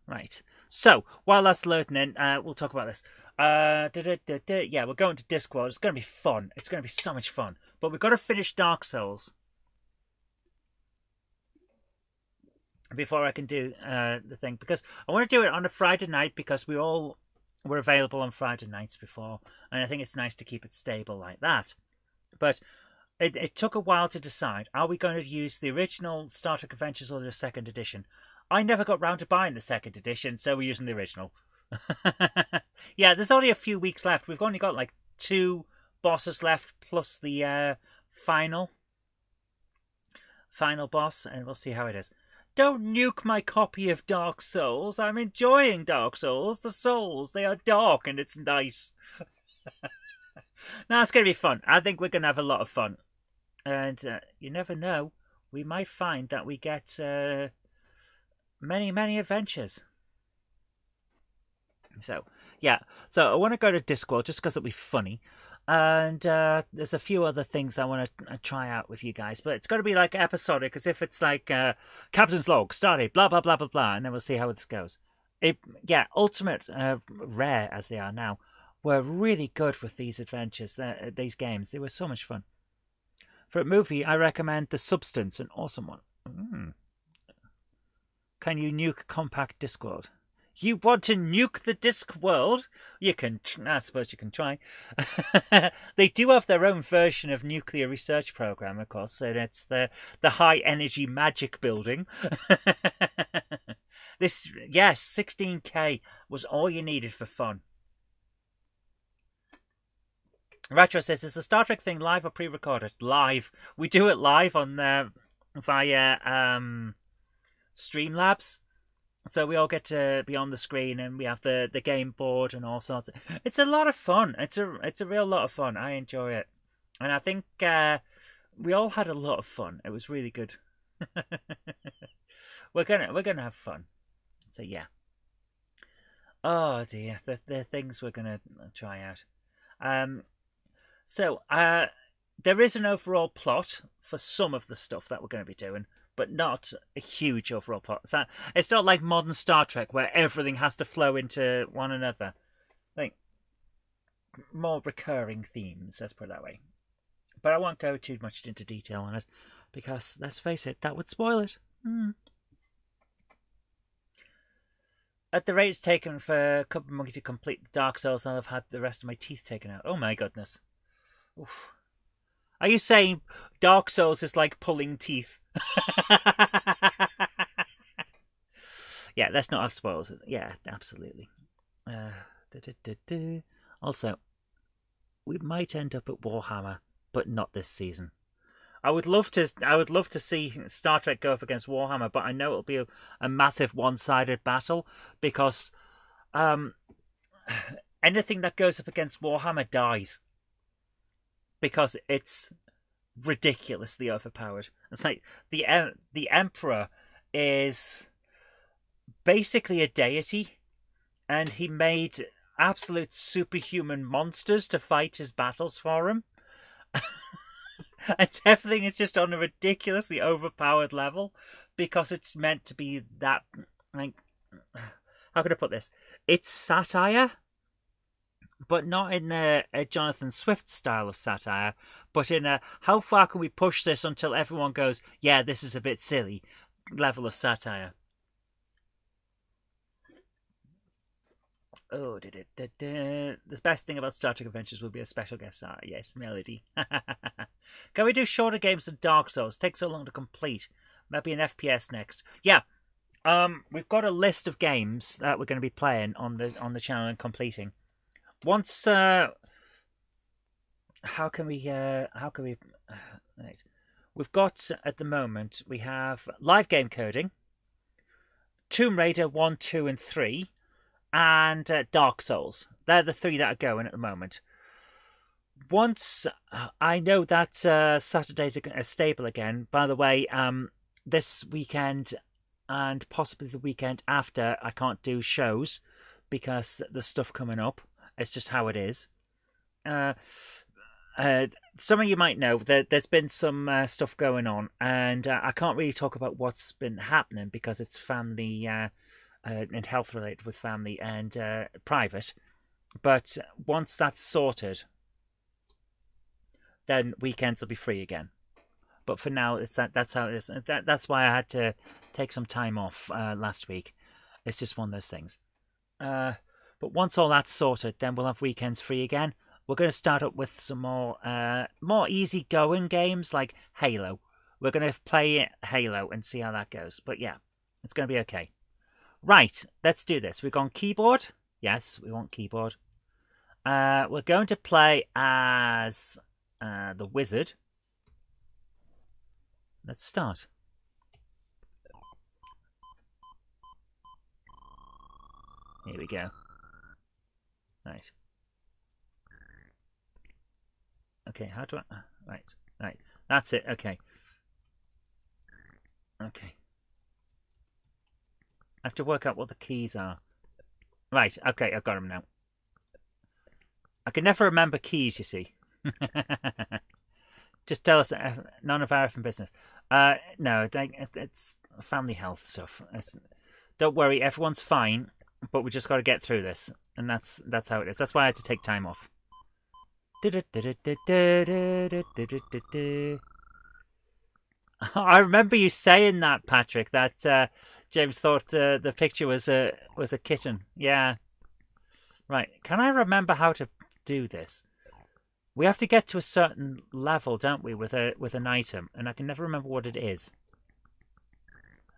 Right. So, while that's loading in, we'll talk about this. Yeah, we're going to Discworld. It's going to be fun. It's going to be so much fun. But we've got to finish Dark Souls before I can do the thing. Because I want to do it on a Friday night because we all were available on Friday nights before. And I think it's nice to keep it stable like that. But it took a while to decide. Are we going to use the original Star Trek Adventures or the second edition? I never got round to buying the second edition, so we're using the original. Yeah, there's only a few weeks left. We've only got like 2 bosses left, plus the final boss, and we'll see how it is. Don't nuke my copy of Dark Souls. I'm enjoying Dark Souls. The souls, they are dark, and it's nice. Now, it's going to be fun. I think we're going to have a lot of fun. And you never know. We might find that we get many, many adventures. So, yeah. So, I want to go to Discworld just because it'll be funny. And there's a few other things I want to try out with you guys. But it's got to be like episodic, as if it's like Captain's Log, Stardate, blah, blah, blah, blah, blah. And then we'll see how this goes. Ultimate, rare as they are now, were really good with these adventures, these games. They were so much fun. For a movie, I recommend The Substance, an awesome one. Can you nuke compact Discworld? You want to nuke the Discworld? You can, I suppose you can try. They do have their own version of nuclear research program, of course, and it's the high energy magic building. This, yes, 16K was all you needed for fun. Retro says, is the Star Trek thing live or pre-recorded? Live. We do it live on via Streamlabs. So we all get to be on the screen, and we have the game board and all sorts. It's a lot of fun. It's a real lot of fun. I enjoy it, and I think we all had a lot of fun. It was really good. we're gonna have fun. So yeah. Oh dear, the things we're gonna try out. So there is an overall plot for some of the stuff that we're going to be doing, but not a huge overall plot. So it's not like modern Star Trek where everything has to flow into one another. Like more recurring themes, let's put it that way. But I won't go too much into detail on it because, let's face it, that would spoil it. At the rate it's taken for a Cup of Monkey to complete the Dark Souls, I'll have had the rest of my teeth taken out. Oh my goodness. Oof. Are you saying Dark Souls is like pulling teeth? Yeah, let's not have spoilers. Yeah, absolutely. Also, we might end up at Warhammer, but not this season. I would love to see Star Trek go up against Warhammer, but I know it'll be a massive one-sided battle because anything that goes up against Warhammer dies because it's ridiculously overpowered. It's like the Emperor is basically a deity, and he made absolute superhuman monsters to fight his battles for him. And everything is just on a ridiculously overpowered level because it's meant to be that, like, how can I put this? It's satire, but not in a Jonathan Swift style of satire, but in a how far can we push this until everyone goes, yeah, this is a bit silly level of satire. Oh, the best thing about Star Trek Adventures will be a special guest star. Yes, Melody. Can we do shorter games than Dark Souls? Takes so long to complete. Maybe an FPS next. Yeah. We've got a list of games that we're going to be playing on the channel and completing. Once how can we right. We've got at the moment we have live game coding, Tomb Raider 1, 2 and 3. And Dark Souls. They're the 3 that are going at the moment. Once I know that Saturdays are stable again, by the way, this weekend and possibly the weekend after, I can't do shows because there's stuff coming up. It's just how it is. Some of you might know that there's been some stuff going on, and I can't really talk about what's been happening because it's family... and health related with family and private. But once that's sorted, then weekends will be free again. But for now, that's how it is. That's why I had to take some time off last week. It's just one of those things. But once all that's sorted, then we'll have weekends free again. We're going to start up with some more easy-going games like Halo. We're going to play Halo and see how that goes. But yeah, it's going to be okay. Right, let's do this. We've gone keyboard. Yes, we want keyboard. We're going to play as the wizard. Let's start. Here we go. Right. Okay, how do I... Right. That's it, okay. Okay. I have to work out what the keys are. Right, okay, I've got them now. I can never remember keys, you see. Just tell us, none of our effing business. No, it's family health stuff. Don't worry, everyone's fine, but we just got to get through this. And that's how it is. That's why I had to take time off. I remember you saying that, Patrick, that... James thought the picture was a kitten. Yeah. Right. Can I remember how to do this? We have to get to a certain level, don't we, with an item, and I can never remember what it is.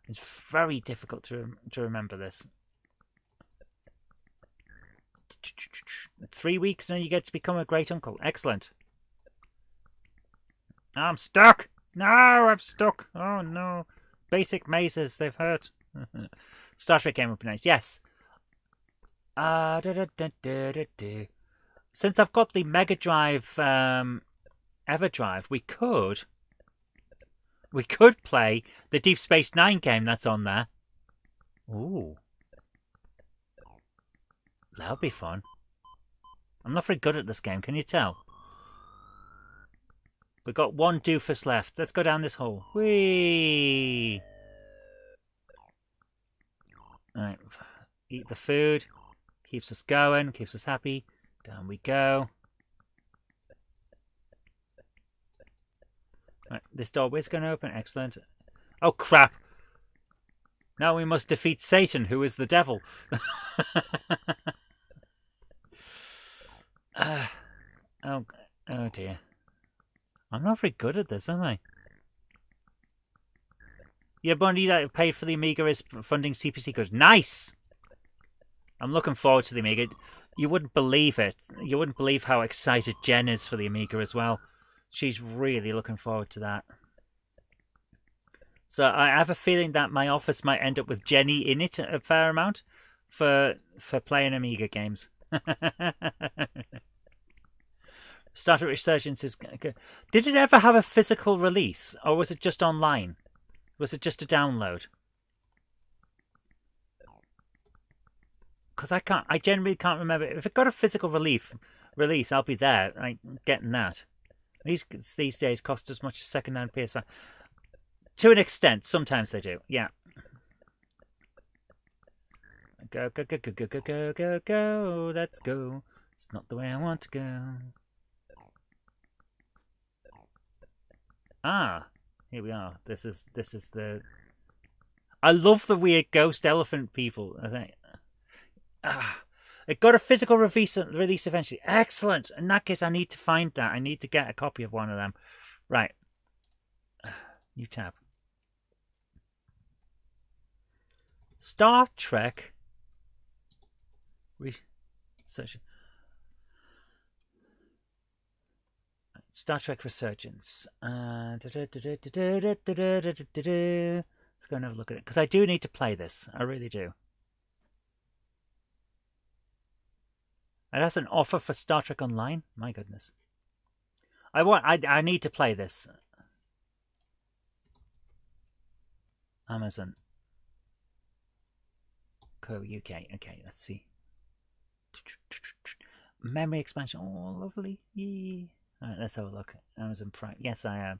It's very difficult to remember this. 3 weeks and then you get to become a great uncle. Excellent. I'm stuck. No, I'm stuck. Oh no. Basic mazes, they've hurt. Star Trek game would be nice. Yes. Since I've got the Mega Drive EverDrive, we could play the Deep Space Nine game that's on there. Ooh. That would be fun. I'm not very good at this game, can you tell? We've got one doofus left. Let's go down this hole. Whee! Alright. Eat the food. Keeps us going. Keeps us happy. Down we go. Right, this door is going to open. Excellent. Oh, crap! Now we must defeat Satan, who is the devil. Oh dear. I'm not very good at this, am I? Your money that paid for the Amiga is funding CPC goods. Nice! I'm looking forward to the Amiga. You wouldn't believe it. You wouldn't believe how excited Jen is for the Amiga as well. She's really looking forward to that. So I have a feeling that my office might end up with Jenny in it a fair amount for playing Amiga games. Star Trek Resurgence is good. Did it ever have a physical release, or was it just online? Was it just a download? Because I generally can't remember. If it got a physical release, I'll be there, like getting that. These days cost as much as second-hand PS5. To an extent, sometimes they do. Yeah. Go, go, go, go, go, go, go, go, go. Let's go. It's not the way I want to go. Ah, here we are. This is the. I love the weird ghost elephant people. I think. It got a physical release eventually. Excellent. In that case, I need to find that. I need to get a copy of one of them. Right. New tab. Star Trek. Research. Star Trek Resurgence. Let's go and have a look at it. Because I do need to play this. I really do. And that's an offer for Star Trek Online? My goodness. I need to play this. Amazon. Co UK. Okay, let's see. Memory expansion. Oh, lovely. Yee. Alright, let's have a look. Amazon Prime. Yes, I am.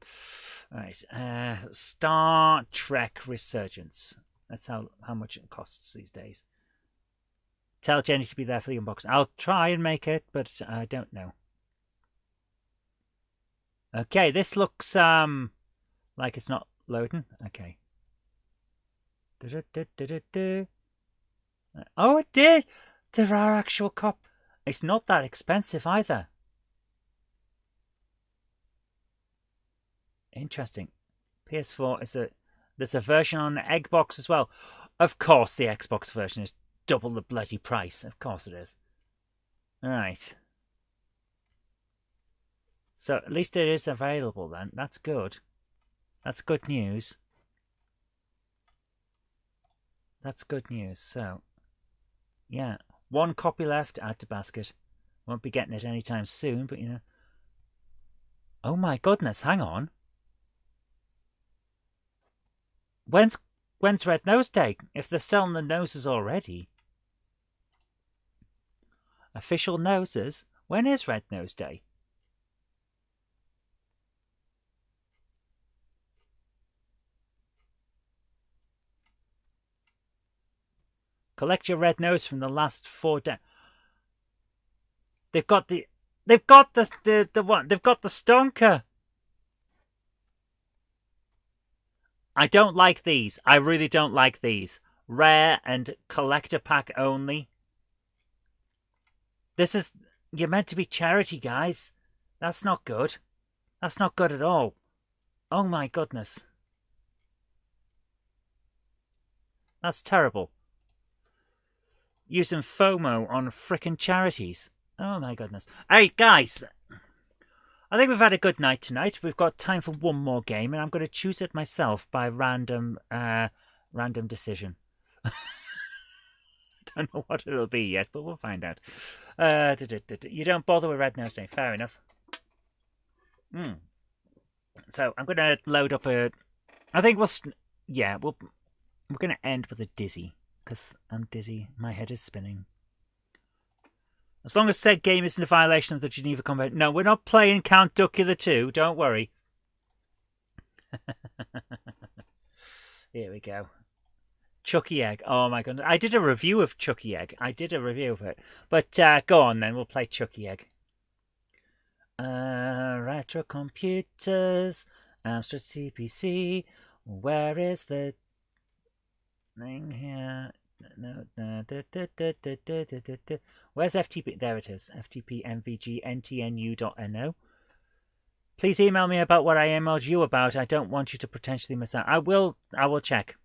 Alright. Star Trek Resurgence. That's how much it costs these days. Tell Jenny to be there for the unboxing. I'll try and make it, but I don't know. Okay, this looks like it's not loading. Okay. Oh, it did! There are actual It's not that expensive either. Interesting. PS4 is there's a version on the Xbox as well. Of course, the Xbox version is double the bloody price. Of course it is. Alright. So at least it is available then. That's good. That's good news. That's good news. So, yeah. One copy left. Add to basket. Won't be getting it anytime soon, but you know. Oh my goodness, hang on. When's Red Nose Day? If they're selling the noses already. Official noses? When is Red Nose Day? Collect your red nose from the last 4 days. They've got the one. They've got the stonker. I don't like these. I really don't like these. Rare and collector pack only. You're meant to be charity, guys. That's not good. That's not good at all. Oh my goodness. That's terrible. Using FOMO on frickin' charities. Oh my goodness. Hey guys, I think we've had a good night tonight. We've got time for one more game, and I'm going to choose it myself by random decision. Don't know what it'll be yet, but we'll find out. You don't bother with Red Nose Day. Fair enough. So I'm going to load up a. I think we're going to end with a dizzy because I'm dizzy. My head is spinning. As long as said game isn't a violation of the Geneva Convention. No, we're not playing Count Duckula 2. Don't worry. Here we go. Chucky Egg. Oh my goodness. I did a review of Chucky Egg. I did a review of it. But go on then. We'll play Chucky Egg. Retro computers. Amstrad CPC. Where is the thing here? No. Where's FTP? There it is. FTP MVG NTNU.NO. Please email me about what I emailed you about. I don't want you to potentially miss out. I will check.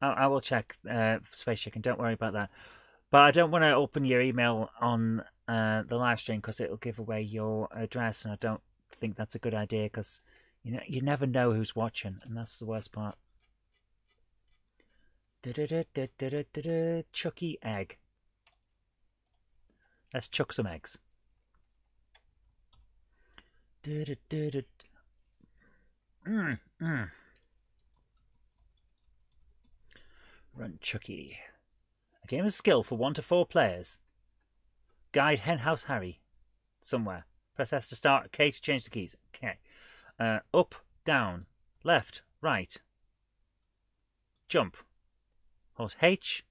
I will check, Space Chicken. Don't worry about that. But I don't want to open your email on the live stream because it'll give away your address, and I don't think that's a good idea because you never know who's watching, and that's the worst part. Chucky egg. Let's chuck some eggs. Run Chucky. A game of skill for 1 to 4 players. Guide Henhouse Harry. Somewhere. Press S to start. K to change the keys. Okay. Up, down, left, right. Jump. Hold H.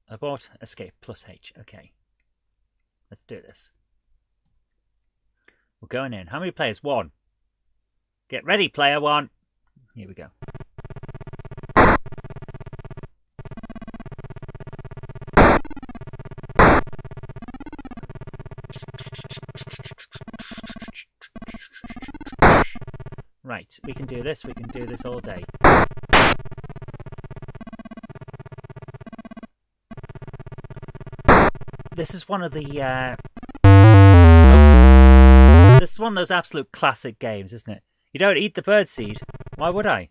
Abort, escape, plus H. Okay. Let's do this. We're going in. How many players? 1. Get ready, player 1. Here we go. Right, we can do this. We can do this all day. This is one of the this is one of those absolute classic games, isn't it? You don't eat the birdseed. Why would I?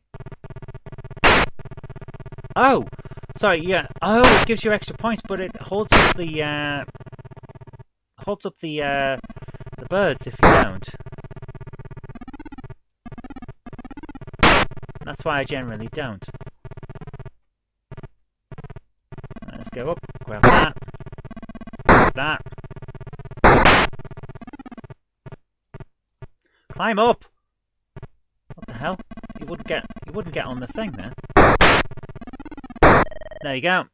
Oh, sorry. Yeah. Oh, it gives you extra points, but it holds up the birds if you don't. That's why I generally don't. Right, let's go up. Grab that. That. Climb up. What the hell? You wouldn't get on the thing there. There you go.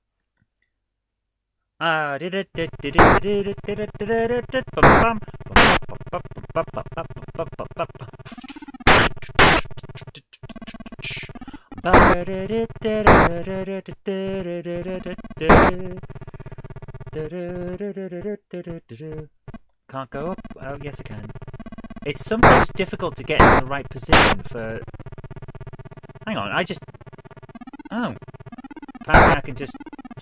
Can't go up? Oh, yes I can. It's sometimes difficult to get into the right position for... Hang on, Oh. Apparently I can just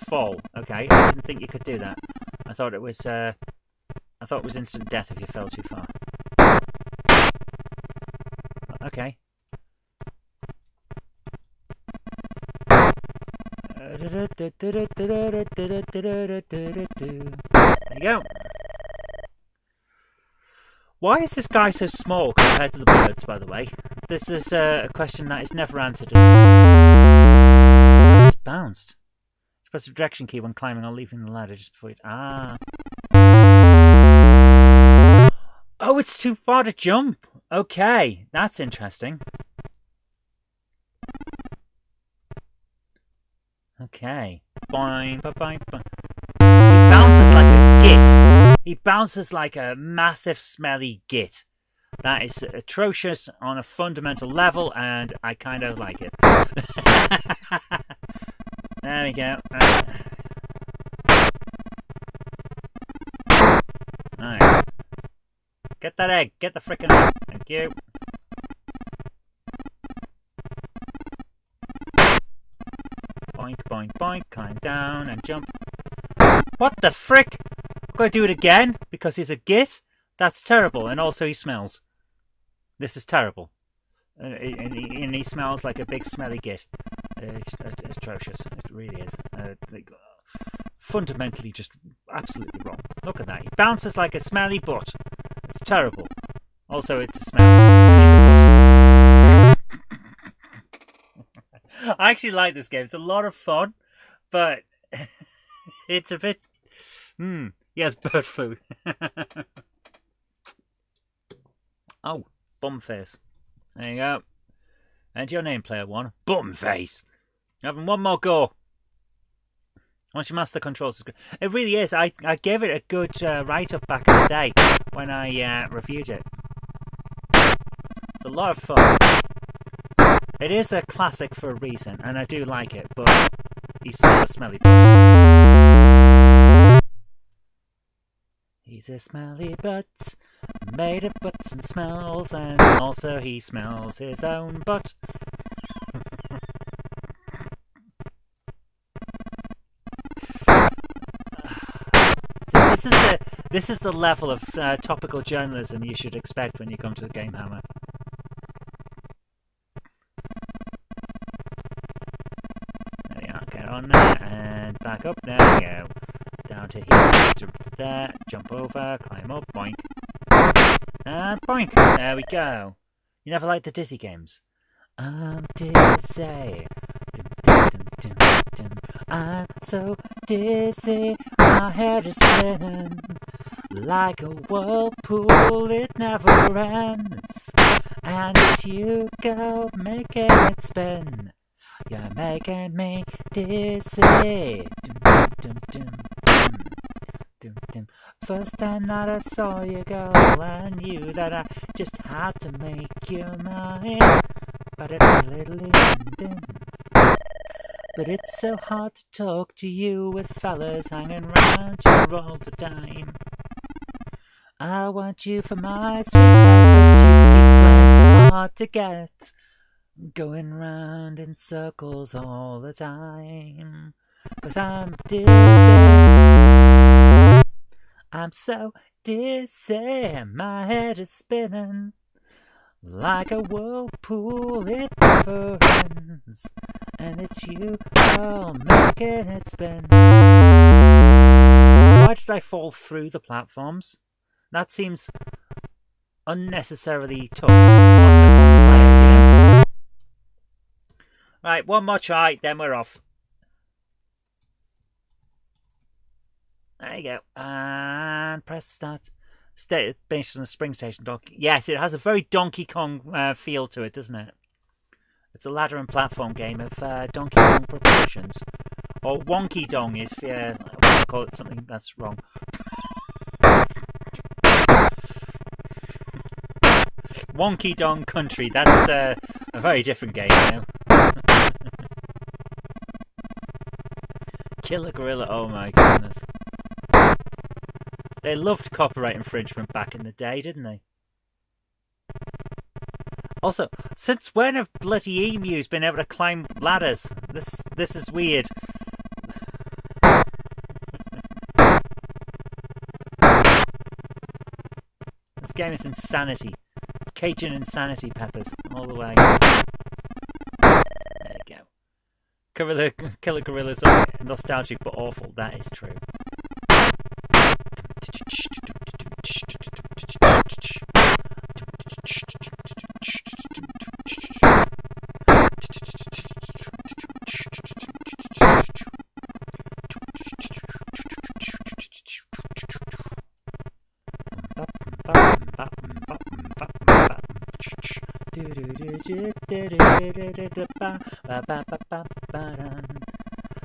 fall. Okay, I didn't think you could do that. I thought it was instant death if you fell too far. Okay. There you go. Why is this guy so small compared to the birds, by the way? This is a question that is never answered. It's bounced. Press the direction key when climbing or leaving the ladder just before you... Ah. Oh, it's too far to jump. Okay, that's interesting. Okay. Boing, boing, boing. He bounces like a git. He bounces like a massive, smelly git. That is atrocious on a fundamental level, and I kind of like it. There we go. Alright. Get that egg. Get the frickin' egg. Thank you. Boink, boink, boink. Climb down and jump. What the frick? I've got to do it again because he's a git? That's terrible. And also he smells. This is terrible. And he smells like a big smelly git. It's atrocious. It really is. Fundamentally just absolutely wrong. Look at that. He bounces like a smelly butt. It's terrible. Also, it's a smell. I actually like this game. It's a lot of fun, but it's a bit... Yes, bird food. Oh, Bumface. There you go. Enter your name, player 1. Bumface. Having one more go. Once you master the controls, it really is. I gave it a good write-up back in the day when I reviewed it. It's a lot of fun. It is a classic for a reason, and I do like it, but he's still a smelly butt. He's a smelly butt. Made of butts and smells, and also he smells his own butt. So this is the level of topical journalism you should expect when you come to the GameHammer. There we are. Get on there and back up. There we go. Down to here, jump to there, jump over, climb up, boink. And boink! There we go. You never liked the Dizzy games? I'm dizzy. Dum, dum, dum, dum, dum. I'm so dizzy, my head is spinning. Like a whirlpool, it never ends. And it's you, girl, making it spin. You're making me dizzy. Dum, dum, dum, dum, dum, dum. First time that I saw you, girl, I knew that I just had to make you mine. But it's so hard to talk to you with fellas hanging round you all the time. I want you for my sweet but you keep playing hard to get. Going round in circles all the time. 'Cause I'm dizzy. I'm so dizzy, my head is spinning. Like a whirlpool, it never ends. And it's you, girl, making it spin. Why did I fall through the platforms? That seems unnecessarily tough on the player, you know? Right, one more try, then we're off. There you go. And press start. Based on the Spring Station Donkey. Yes, it has a very Donkey Kong feel to it, doesn't it? It's a ladder and platform game of Donkey Kong proportions. Or Wonky Dong if you want to call it something that's wrong. Wonky Dong Country, that's a very different game, you know. Killer Gorilla, oh my goodness. They loved copyright infringement back in the day, didn't they? Also, since when have bloody emus been able to climb ladders? This is weird. This game is insanity. It's Cajun insanity peppers all the way. There you go. Killer Gorillas are nostalgic but awful, that is true.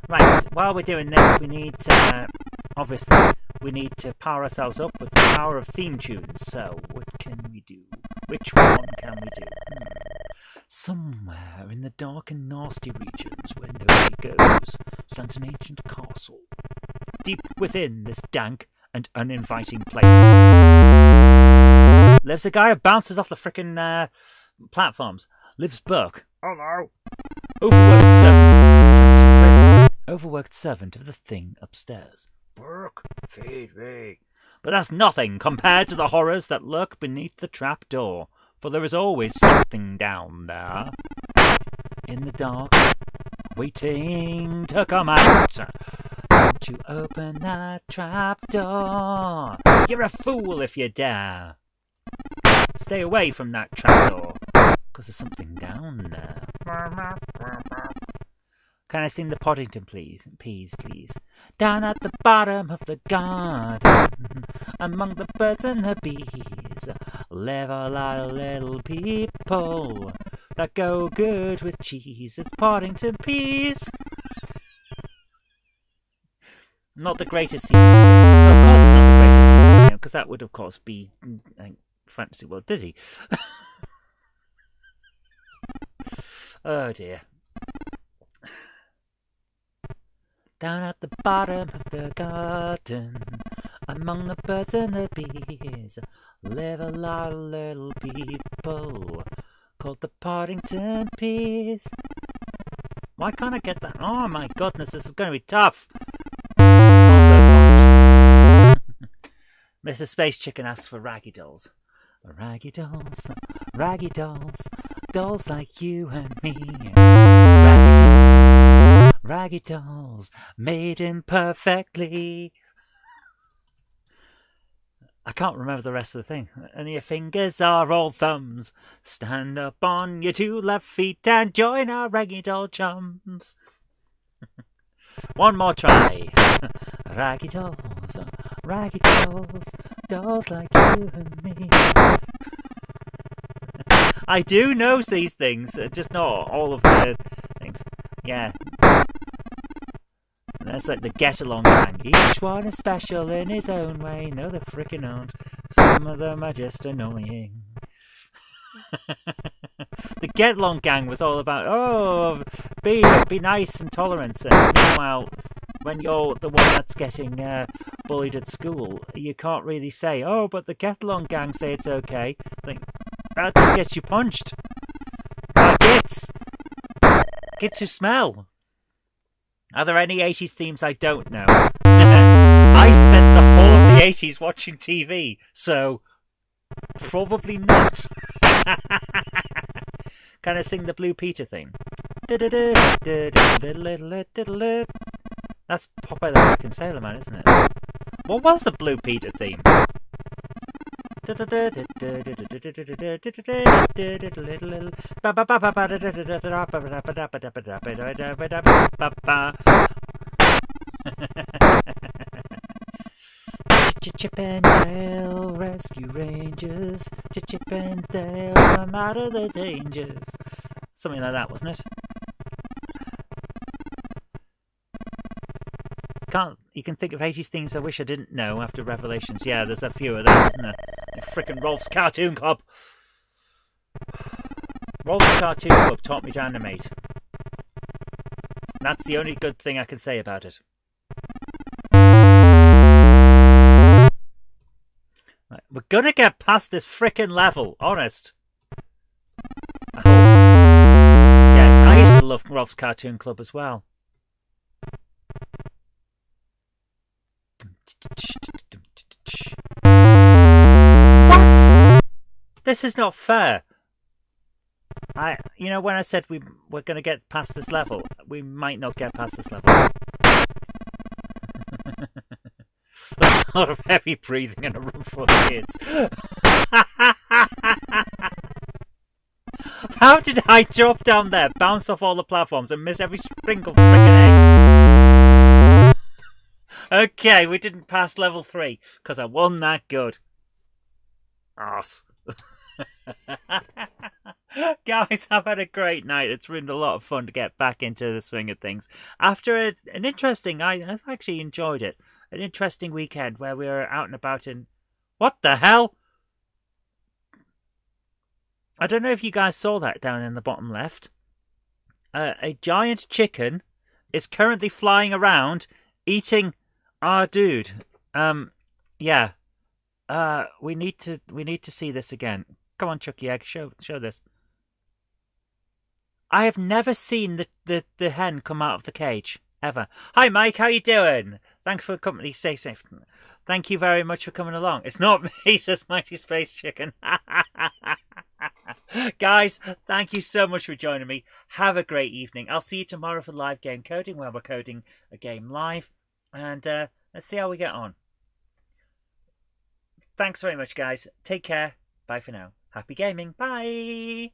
Right, while we're doing this, we need to, obviously, we need to power ourselves up with the power of theme tunes. So, what can we do? Which one can we do? Somewhere in the dark and nasty regions where nobody goes stands an ancient castle. Deep within this dank and uninviting place lives a guy who bounces off the frickin' platforms. Lives Burke. Hello. Overworked servant of the thing upstairs. Burke, feed me. But that's nothing compared to the horrors that lurk beneath the trap door, for there is always something down there. In the dark, waiting to come out. Don't you open that trap door. You're a fool if you dare. Stay away from that trap door, 'cause there's something down there. Can I sing the Poddington, please? Please. Down at the bottom of the garden, among the birds and the bees, live a lot of little people that go good with cheese. It's Poddington Peas. Not the greatest scene. Of course it's not the greatest scene, because that would, of course, be Fantasy World Dizzy. Oh dear. Down at the bottom of the garden, among the birds and the bees, live a lot of little people called the Partington Peas. Why can't I get that? Oh my goodness, this is going to be tough. Also, Mrs. Space Chicken asks for raggy dolls. Raggy dolls, raggy dolls, dolls like you and me. Raggy dolls, made imperfectly. I can't remember the rest of the thing. And your fingers are all thumbs. Stand up on your two left feet and join our raggy doll chums. One more try. Raggy dolls, dolls like you and me. I do know these things, just not all of the things. Yeah. That's like the Get Along Gang. Each one is special in his own way. No, they're frickin' aren't. Some of them are just annoying. The Get Along Gang was all about, oh, be nice and tolerant. And meanwhile, when you're the one that's getting bullied at school, you can't really say, oh, but the Get Along Gang say it's okay. Think, that just gets you punched. By kids who smell. Are there any 80s themes I don't know? I spent the whole of the 80s watching TV, so probably not. Can I sing the Blue Peter theme? That's Popeye the fucking Sailor Man, isn't it? What was the Blue Peter theme? Chip and Dale Rescue Rangers. Chip and Dale, I'm out of the dangers. Something like that, wasn't it? You can think of 80s themes I wish I didn't know after Revelations. Yeah, there's a few of them, isn't there? Frickin' Rolf's Cartoon Club. Rolf's Cartoon Club taught me to animate. That's the only good thing I can say about it. Right, we're gonna get past this frickin' level, honest. I hope. Yeah, I used to love Rolf's Cartoon Club as well. What? This is not fair. You know, when I said we're going to get past this level, we might not get past this level. A lot of heavy breathing in a room full of kids. How did I drop down there, bounce off all the platforms, and miss every sprinkle frickin' egg? Okay, we didn't pass level 3 because I won that good. Arse. Guys, I've had a great night. It's been a lot of fun to get back into the swing of things. After an interesting, I've actually enjoyed it. An interesting weekend where we were out and about in... What the hell? I don't know if you guys saw that down in the bottom left. A giant chicken is currently flying around eating our dude. Yeah. We need to see this again. Come on, Chucky Egg, show this. I have never seen the hen come out of the cage ever. Hi, Mike. How you doing? Thanks for the company. Stay safe. Thank you very much for coming along. It's not me, says Mighty Space Chicken. Guys, thank you so much for joining me. Have a great evening. I'll see you tomorrow for live game coding, where we're coding a game live, and let's see how we get on. Thanks very much, guys. Take care. Bye for now. Happy gaming. Bye.